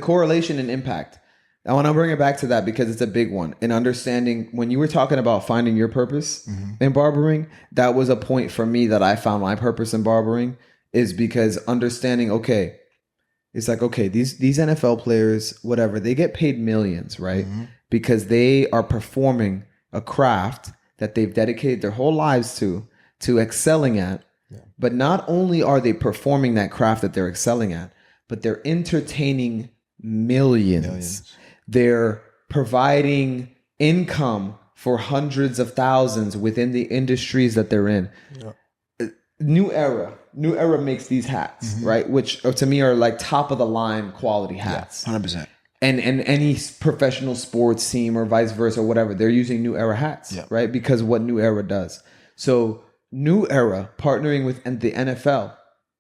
correlation and impact. I want to bring it back to that because it's a big one. And understanding when you were talking about finding your purpose in barbering, that was a point for me that I found my purpose in barbering is because understanding, okay, it's like, okay, these NFL players, whatever, they get paid millions, right? Because they are performing a craft that they've dedicated their whole lives to excelling at. Yeah. But not only are they performing that craft that they're excelling at, but they're entertaining millions. They're providing income for hundreds of thousands within the industries that they're in. Yeah. New Era makes these hats, right? Which to me are like top of the line quality hats. 100%. And any professional sports team or vice versa or whatever, they're using New Era hats, right? Because of what New Era does. So New Era partnering with the NFL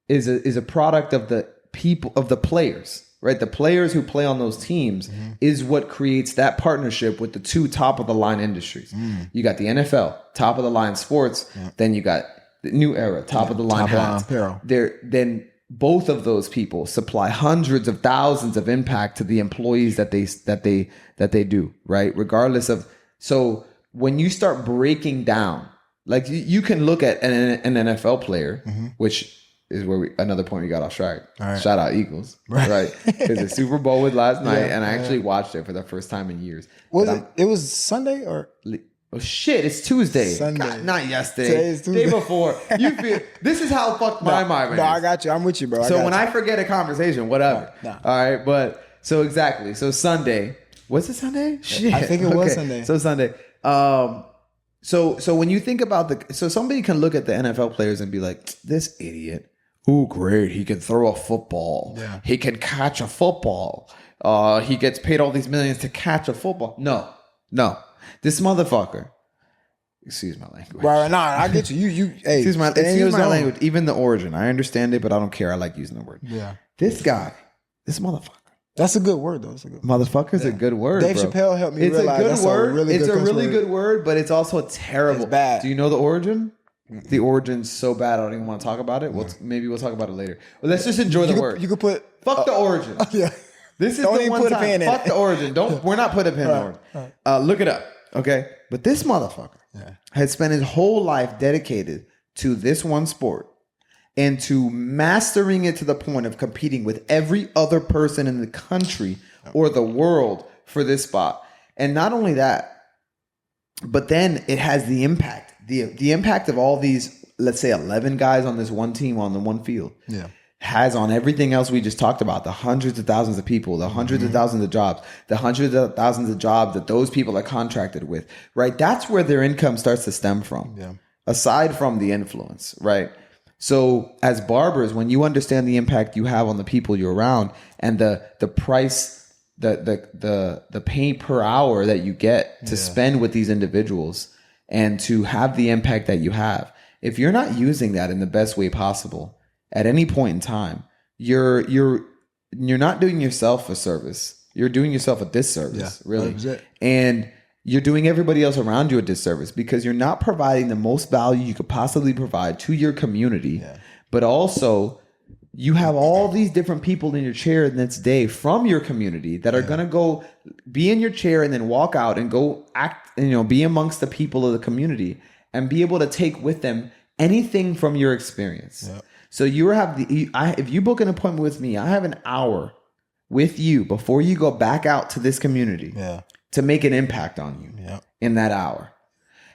is a product of the people, of the players, right? The players who play on those teams is what creates that partnership with the two top of the line industries. You got the NFL, top of the line sports. Then you got the New Era, top of the line hats. Then both of those people supply hundreds of thousands of impact to the employees that they do, right? Regardless of, so when you start breaking down, like you can look at an NFL player, which is where another point we got off track. Right. Shout out Eagles, right? Because the Super Bowl was last night, and I actually watched it for the first time in years. It was Sunday or? Oh shit! It's Tuesday. Sunday, God, not yesterday. Day before. You feel this is how fucked my mind. No, I got you. I'm with you, bro. So when I forget a conversation, whatever. All right, but so exactly. So Sunday. Was it Sunday? Shit. I think it was Sunday. So Sunday. So when you think about so somebody can look at the NFL players and be like, this idiot. Ooh, great. He can throw a football. Yeah. He can catch a football. He gets paid all these millions to catch a football. No. This motherfucker. Excuse my language. Right, no, I get you. Hey, excuse my language. Even the origin. I understand it, but I don't care. I like using the word. Yeah. This motherfucker. That's a good word, though. It's a good Motherfucker's a good word. Dave Chappelle helped me realize that's a really good word. It's a really good word, but it's also terrible. It's bad. Do you know the origin? The origin's so bad I don't even want to talk about it. Maybe we'll talk about it later. Well, let's just enjoy the word. You could put fuck the origin. Yeah. This is the one time. Fuck the origin. We're not putting a pin in the origin. Look it up. Okay. But this motherfucker had spent his whole life dedicated to this one sport and to mastering it to the point of competing with every other person in the country or the world for this spot. And not only that, but then it has the impact. The impact of all these, let's say 11 guys on this one team on the one field has on everything else we just talked about, the hundreds of thousands of people, the hundreds of thousands of jobs, the hundreds of thousands of jobs that those people are contracted with, right? That's where their income starts to stem from, aside from the influence, right? So as barbers, when you understand the impact you have on the people you're around and the price, the pay per hour that you get to spend with these individuals, and to have the impact that you have, if you're not using that in the best way possible at any point in time, you're not doing yourself a service. You're doing yourself a disservice, really. And you're doing everybody else around you a disservice because you're not providing the most value you could possibly provide to your community, but also You have all these different people in your chair the next day from your community that are going to go be in your chair and then walk out and go act, be amongst the people of the community and be able to take with them anything from your experience. Yep. So if you book an appointment with me, I have an hour with you before you go back out to this community to make an impact on you in that hour.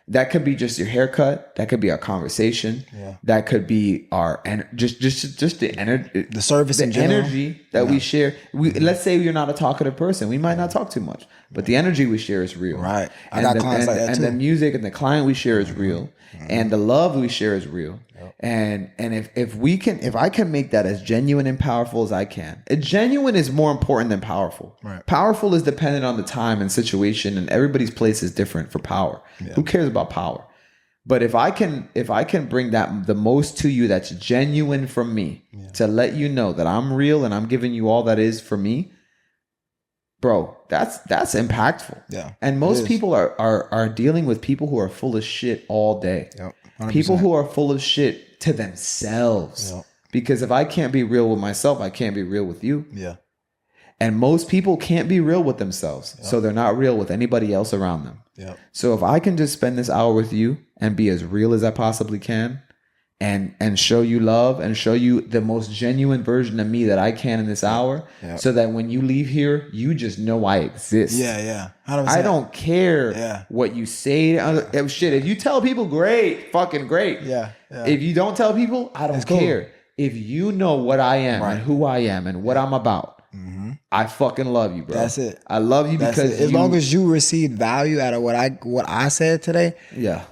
That could be just your haircut. That could be our conversation. Yeah. That could be our just the energy, the service, the energy that we share. Let's say you're not a talkative person. We might not talk too much, but the energy we share is real. Right. I got clients like that too. And the music and the client we share is real, and the love we share is real. Yep. And if I can make that as genuine and powerful as I can, genuine is more important than powerful. Right. Powerful is dependent on the time and situation, and everybody's place is different for power. Yeah. Who cares about power? But if I can bring that the most to you that's genuine from me to let you know that I'm real and I'm giving you all that is for me, bro, that's impactful. Yeah. And most people are dealing with people who are full of shit all day. Yep. 100%. People who are full of shit to themselves. Yep. Because if I can't be real with myself, I can't be real with you. Yeah. And most people can't be real with themselves. Yep. So they're not real with anybody else around them. Yep. So if I can just spend this hour with you and be as real as I possibly can and show you love and show you the most genuine version of me that I can in this hour, so that when you leave here, you just know I exist. Yeah, yeah. 100%. I don't care what you say. Shit, if you tell people, great, fucking great. Yeah. If you don't tell people, I don't care. If you know what I am and who I am and what I'm about, I fucking love you, bro. That's it. I love you because as long as you receive value out of what I said today,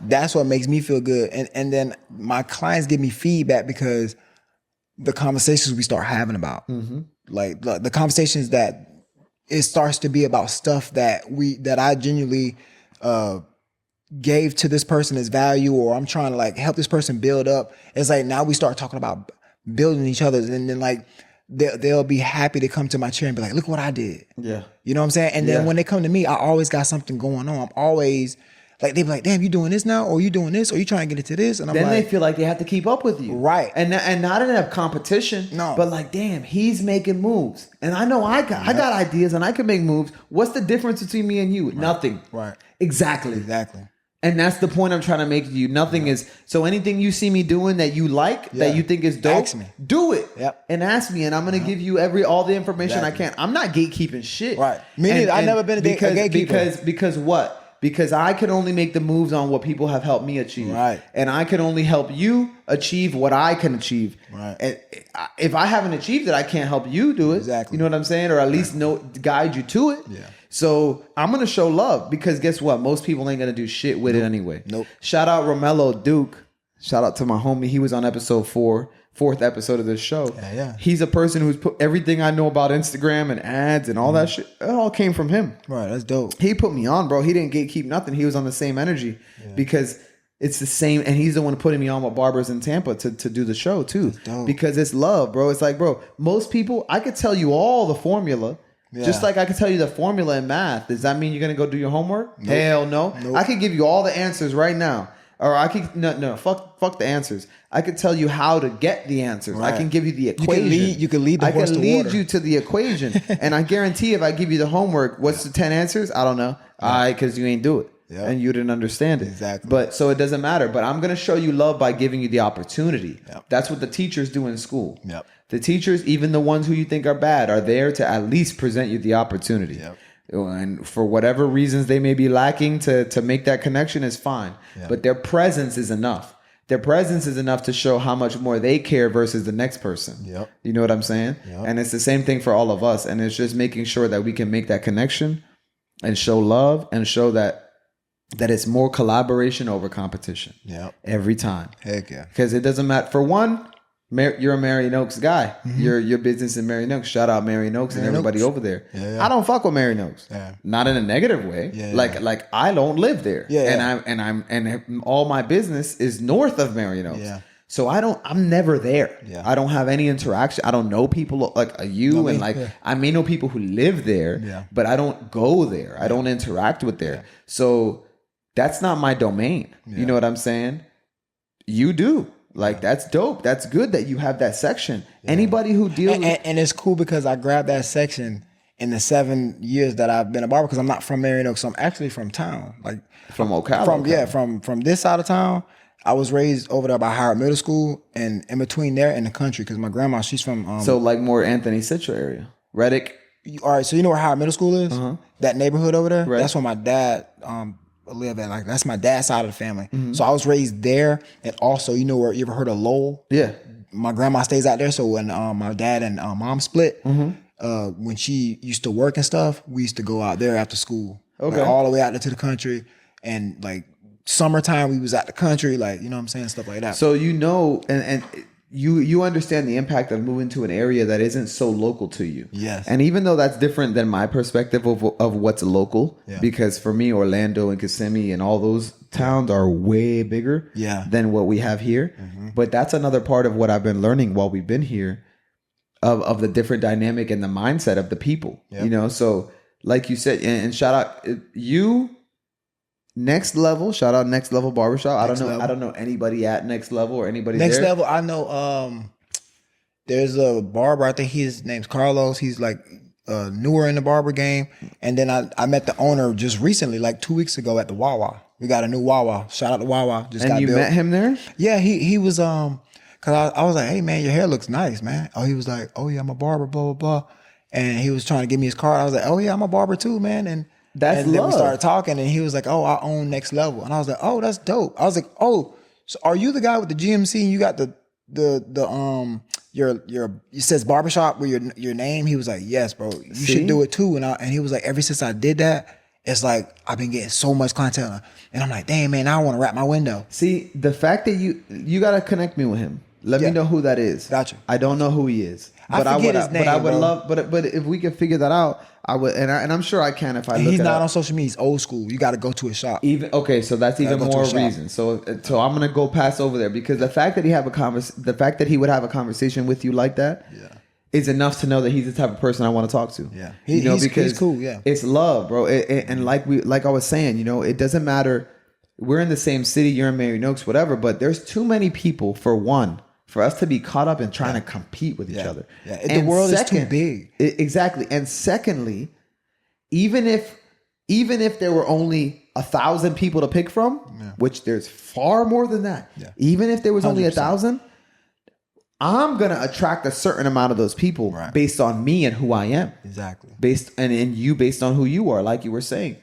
that's what makes me feel good. And then my clients give me feedback because the conversations we start having about, like the conversations that it starts to be about stuff that I genuinely gave to this person as value, or I'm trying to like help this person build up. It's like now we start talking about building each other, and then like they'll be happy to come to my chair and be like, look what I did. Yeah. You know what I'm saying? And then when they come to me, I always got something going on. I'm always like, they be like, damn, you doing this now? Or you doing this? Or you trying to get into this? And I'm then like, they feel like they have to keep up with you. Right. And not in a competition. No. But like, damn, he's making moves. And I know I got ideas and I can make moves. What's the difference between me and you? Right. Nothing. Right. Exactly. And that's the point I'm trying to make to you. Nothing is. So anything you see me doing that you like, that you think is dope, ask me. Do it. Yep. And ask me. And I'm going to give you all the information I can. I'm not gatekeeping shit. Right. Me neither. I've never been a gatekeeper. Because what? Because I can only make the moves on what people have helped me achieve. Right. And I can only help you achieve what I can achieve. Right. And if I haven't achieved it, I can't help you do it. Exactly. You know what I'm saying? Or at least guide you to it. Yeah. So I'm going to show love because guess what? Most people ain't going to do shit with it anyway. Nope. Shout out Romello Duke. Shout out to my homie. He was on episode 4th episode of this show. Yeah. He's a person who's put everything I know about Instagram and ads and all that shit. It all came from him. Right. That's dope. He put me on, bro. He didn't gatekeep nothing. He was on the same energy because it's the same. And he's the one putting me on with barbers in Tampa to do the show too. Because it's love, bro. It's like, bro, most people, I could tell you all the formula. Yeah. Just like I could tell you the formula in math. Does that mean you're going to go do your homework? Nope. Hell no. Nope. I could give you all the answers right now. Or I could, fuck the answers. I could tell you how to get the answers. Right. I can give you the equation. You can lead the horse to water. I can lead you to the equation. And I guarantee if I give you the homework, what's the 10 answers? I don't know. Because you ain't do it. Yep. And you didn't understand it. Exactly. But so it doesn't matter. But I'm going to show you love by giving you the opportunity. Yep. That's what the teachers do in school. Yep. The teachers, even the ones who you think are bad, are there to at least present you the opportunity. Yep. And for whatever reasons they may be lacking to make that connection is fine. Yep. But their presence is enough. Their presence is enough to show how much more they care versus the next person. Yep. You know what I'm saying? Yep. And it's the same thing for all of us. And it's just making sure that we can make that connection and show love and show that it's more collaboration over competition. Yep. Every time. Heck yeah. Because it doesn't matter. For one, you're a Marion Oaks guy. Mm-hmm. Your business in Marion Oaks. Shout out Marion Oaks and everybody over there. Yeah, yeah. I don't fuck with Marion Oaks. Yeah. Not in a negative way. Yeah, like I don't live there. Yeah, and all my business is north of Marion Oaks. Yeah. So I'm never there. Yeah. I don't have any interaction. I don't know people like you I may know people who live there, but I don't go there. I don't interact with there. Yeah. So that's not my domain. Yeah. You know what I'm saying? You do. Like that's dope. That's good that you have that section. Anybody who deals and it's cool because I grabbed that section in the 7 years that I've been a barber because I'm not from Marion Oaks. So I'm actually from town, like from Ocala. From this side of town. I was raised over there by Howard Middle School, and in between there and the country because my grandma, she's from so like more Anthony Citra area, Reddick. All right, so you know where Howard Middle School is? That neighborhood over there. Right. That's where my dad live at. Like that's my dad's side of the family. So I was raised there, and also you know where you ever heard of Lowell? Yeah. My grandma stays out there. So when my dad and mom split, when she used to work and stuff, we used to go out there after school. Okay. Like, all the way out there to the country, and like summertime we was out the country, like you know what I'm saying, stuff like that. So you know, and you understand the impact of moving to an area that isn't so local to you. Yes. And even though that's different than my perspective of what's local, because for me, Orlando and Kissimmee and all those towns are way bigger than what we have here. But that's another part of what I've been learning while we've been here of the different dynamic and the mindset of the people, you know? So like you said, and shout out you, Next Level, shout out Next Level Barbershop. I don't know anybody at Next Level or anybody Next there. Level, I know there's a barber, I think his name's Carlos. He's like newer in the barber game. And then I met the owner just recently, like 2 weeks ago at the Wawa. We got a new Wawa. Shout out to Wawa. Just got you built. Met him there? Yeah, he was cause I was like, hey man, your hair looks nice, man. Oh, he was like, oh yeah, I'm a barber, blah, blah, blah. And he was trying to give me his card. I was like, oh yeah, I'm a barber too, man. And then we started talking, and he was like, "Oh, I own Next Level," and I was like, "Oh, that's dope." I was like, "Oh, so are you the guy with the GMC? And you got the it says barbershop with your name?" He was like, "Yes, bro. You should do it too." And he was like, "Ever since I did that, it's like I've been getting so much clientele." And I'm like, "Damn, man, I want to wrap my window." See, the fact that you got to connect me with him. Let me know who that is. Gotcha. I don't know who he is. But I forget his name, but I would bro. love. But if we could figure that out, I would. And I'm sure I can if I. Look He's not up. on social media. He's old school. You got to go to a shop. So that's even more reason. So I'm gonna go pass over there because the fact that he would have a conversation with you like that, is enough to know that he's the type of person I want to talk to. Yeah, he's cool. Yeah, it's love, bro. And like I was saying, it doesn't matter. We're in the same city. You're in Marion Oaks, whatever. But there's too many people for us to be caught up in trying to compete with each other. Yeah. The world is too big. Exactly. And secondly, even if there were only 1,000 people to pick from, which there's far more than that. Yeah. Even if there was 100%. Only 1,000, I'm gonna attract a certain amount of those people based on me and who I am. Exactly. Based on who you are, like you were saying.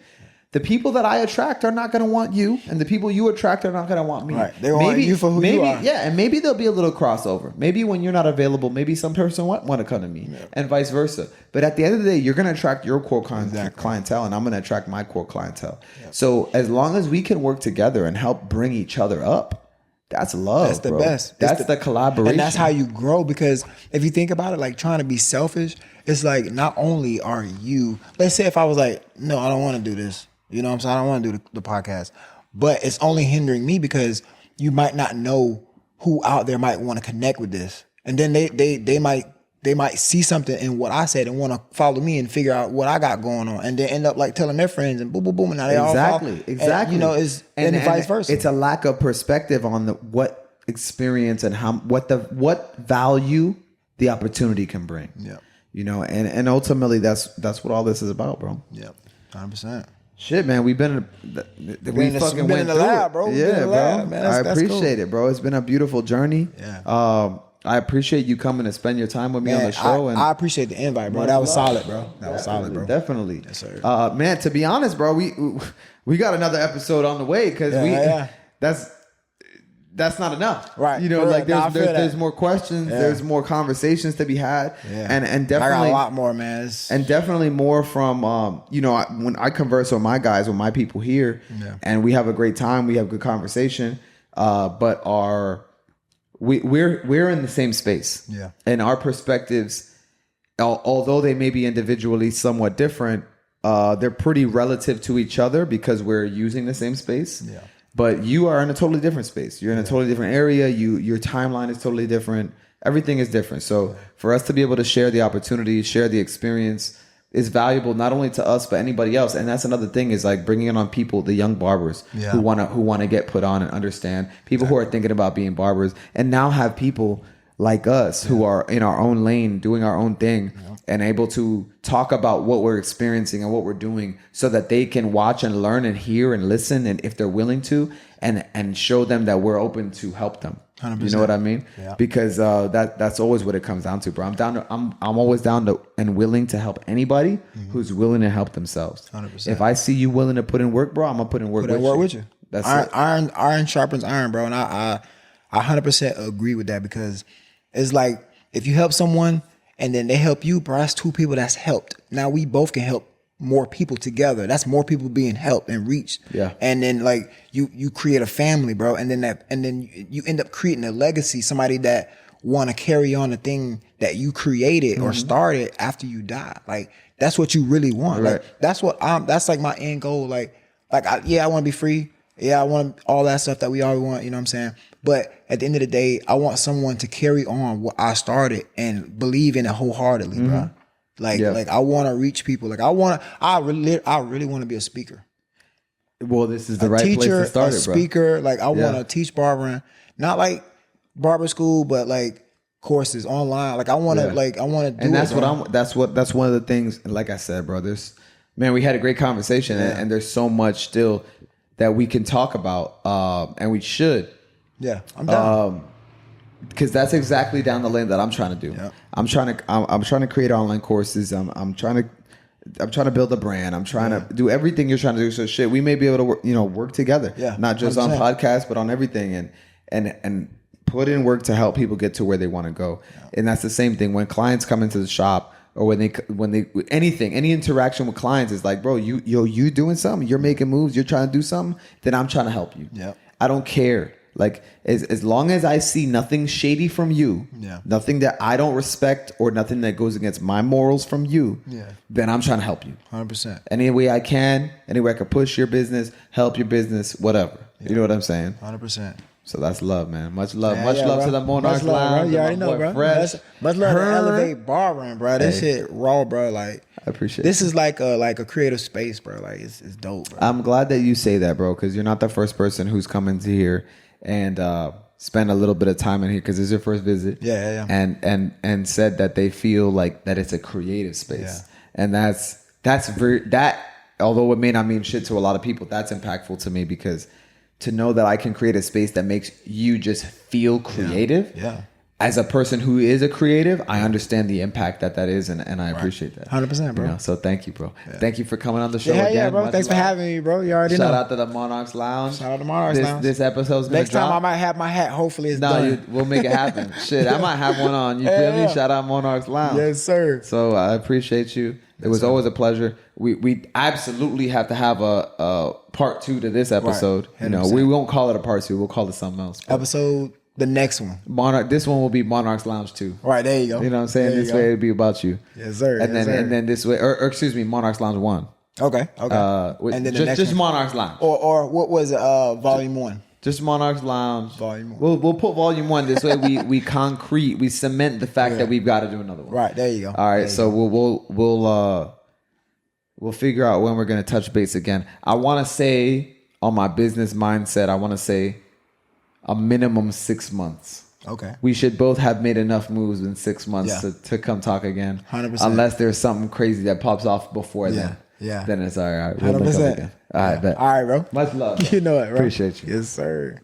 The people that I attract are not going to want you, and the people you attract are not going to want me. Right. They want you for who you are. Yeah, and maybe there'll be a little crossover. Maybe when you're not available, maybe some person want to come to me, and vice versa. But at the end of the day, you're going to attract your core clientele, and I'm going to attract my core clientele. Yep. So as long as we can work together and help bring each other up, that's love. That's the best. That's the collaboration. And that's how you grow, because if you think about it, like trying to be selfish, it's like not only are you, let's say if I was like, no, I don't want to do this. You know what I'm saying? I don't want to do the podcast. But it's only hindering me because you might not know who out there might want to connect with this. And then they might see something in what I said and want to follow me and figure out what I got going on. And then end up like telling their friends and boom, boom, boom. And now they all follow. Exactly. And, and vice versa. It's a lack of perspective on what experience and what value the opportunity can bring. Yeah. And ultimately that's what all this is about, bro. Yeah. 100%. Shit, man, we fucking went in the lab, bro. Yeah, bro. Man, I appreciate it, bro. It's been a beautiful journey. Yeah. I appreciate you coming and spend your time with me on the show. I appreciate the invite, bro. That was solid, bro. That was solid, bro. Definitely. Yes, sir. Man, to be honest, bro, we got another episode on the way because that's not enough. Right. There's more questions. Yeah. There's more conversations to be had. Yeah. And definitely I got a lot more, man. And definitely more from, when I converse with my guys, with my people here, and we have a great time, we have good conversation, but we're in the same space. Yeah. And our perspectives, although they may be individually somewhat different, they're pretty relative to each other because we're using the same space. Yeah. But you are in a totally different space. You're in a totally different area. Your timeline is totally different. Everything is different. So for us to be able to share the opportunity, share the experience, is valuable not only to us but anybody else. And that's another thing, is like bringing on people, the young barbers who want to get put on and understand, people who are thinking about being barbers, and now have people like us who are in our own lane doing our own thing and able to talk about what we're experiencing and what we're doing, so that they can watch and learn and hear and listen, and if they're willing to, and show them that we're open to help them. 100%. You know what I mean? Yeah. Because that's always what it comes down to, bro. I'm always down to and willing to help anybody who's willing to help themselves. 100%. If I see you willing to put in work, bro, I'm gonna put in work with you. That's iron sharpens iron, bro, and I 100% agree with that, because it's like, if you help someone and then they help you, bro, that's two people that's helped. Now we both can help more people together. That's more people being helped and reached. Yeah. And then like you create a family, bro. And then you end up creating a legacy, somebody that want to carry on the thing that you created or started after you die. Like, that's what you really want. Right. Like, that's like my end goal. Like I want to be free. Yeah, I want all that stuff that we all want, you know what I'm saying? But at the end of the day, I want someone to carry on what I started and believe in it wholeheartedly, bro. Like I want to reach people. Like I really want to be a speaker. Well, this is the right place to start it, bro. A speaker. Like, I want to teach barbering, not like barber school, but like courses online. Like, I want to do. And that's that's one of the things. Like I said, bro, we had a great conversation, and there's so much still that we can talk about, and we should. Yeah, I'm down. Because that's exactly down the lane that I'm trying to do. Yeah. I'm trying to create online courses. I'm trying to build a brand. I'm trying to do everything you're trying to do. So shit, we may be able to work together. Yeah, not just 100%. On podcasts, but on everything, and put in work to help people get to where they want to go. Yeah. And that's the same thing when clients come into the shop, or when they any interaction with clients is like, bro, you doing something, you're making moves, you're trying to do something, then I'm trying to help you. Yeah, I don't care. Like, as long as I see nothing shady from you, nothing that I don't respect, or nothing that goes against my morals from you, then I'm trying to help you. 100%. Any way I can, any way I can push your business, help your business, whatever. Yeah. You know what I'm saying? 100%. So that's love, man. Much love. Much love bro. To the Monarch Lounge. You already know, bro. Much love to Elevate Barbering, bro. This shit raw, bro. Like, I appreciate this. Is like a creative space, bro. Like, it's dope, bro. I'm glad that you say that, bro, because you're not the first person who's coming to here and spend a little bit of time in here, because it's your first visit. Yeah. And said that they feel like that it's a creative space. Yeah. And that's very, although it may not mean shit to a lot of people, that's impactful to me, because to know that I can create a space that makes you just feel creative. Yeah. As a person who is a creative, I understand the impact that is, and I appreciate that. 100%, bro. So thank you, bro. Yeah. Thank you for coming on the show again. Yeah, bro. Thanks for having me, bro. You already know. Shout out to the Monarch's Lounge. Shout out to Monarch's Lounge. This episode's going to drop. Next time I might have my hat. Hopefully it's done. We'll make it happen. Shit, I might have one on. You feel me? Shout out Monarch's Lounge. Yes, sir. So I appreciate you. It was always a pleasure. We absolutely have to have a part 2 to this episode. Right. We won't call it a part 2. We'll call it something else. Episode, the next one. Monarch. This one will be Monarch's Lounge 2. Right, there you go. You know what I'm saying? This way it'll be about you. Yes, sir. And then this way, or excuse me, Monarch's Lounge 1. Okay. And then just Monarch's Lounge. Or what was it? Volume 1. Just Monarch's Lounge. Volume 1. We'll put Volume 1 this way. We cement the fact that we've got to do another one. Right, there you go. All right, so we'll figure out when we're gonna touch base again. I want to say on my business mindset, I want to say a minimum 6 months. Okay. We should both have made enough moves in 6 months to come talk again. 100%. Unless there's something crazy that pops off before then. Yeah. Then it's all right. We'll 100%. All right, bet. All right, bro. Much love. You know it, bro. Appreciate you. Yes, sir.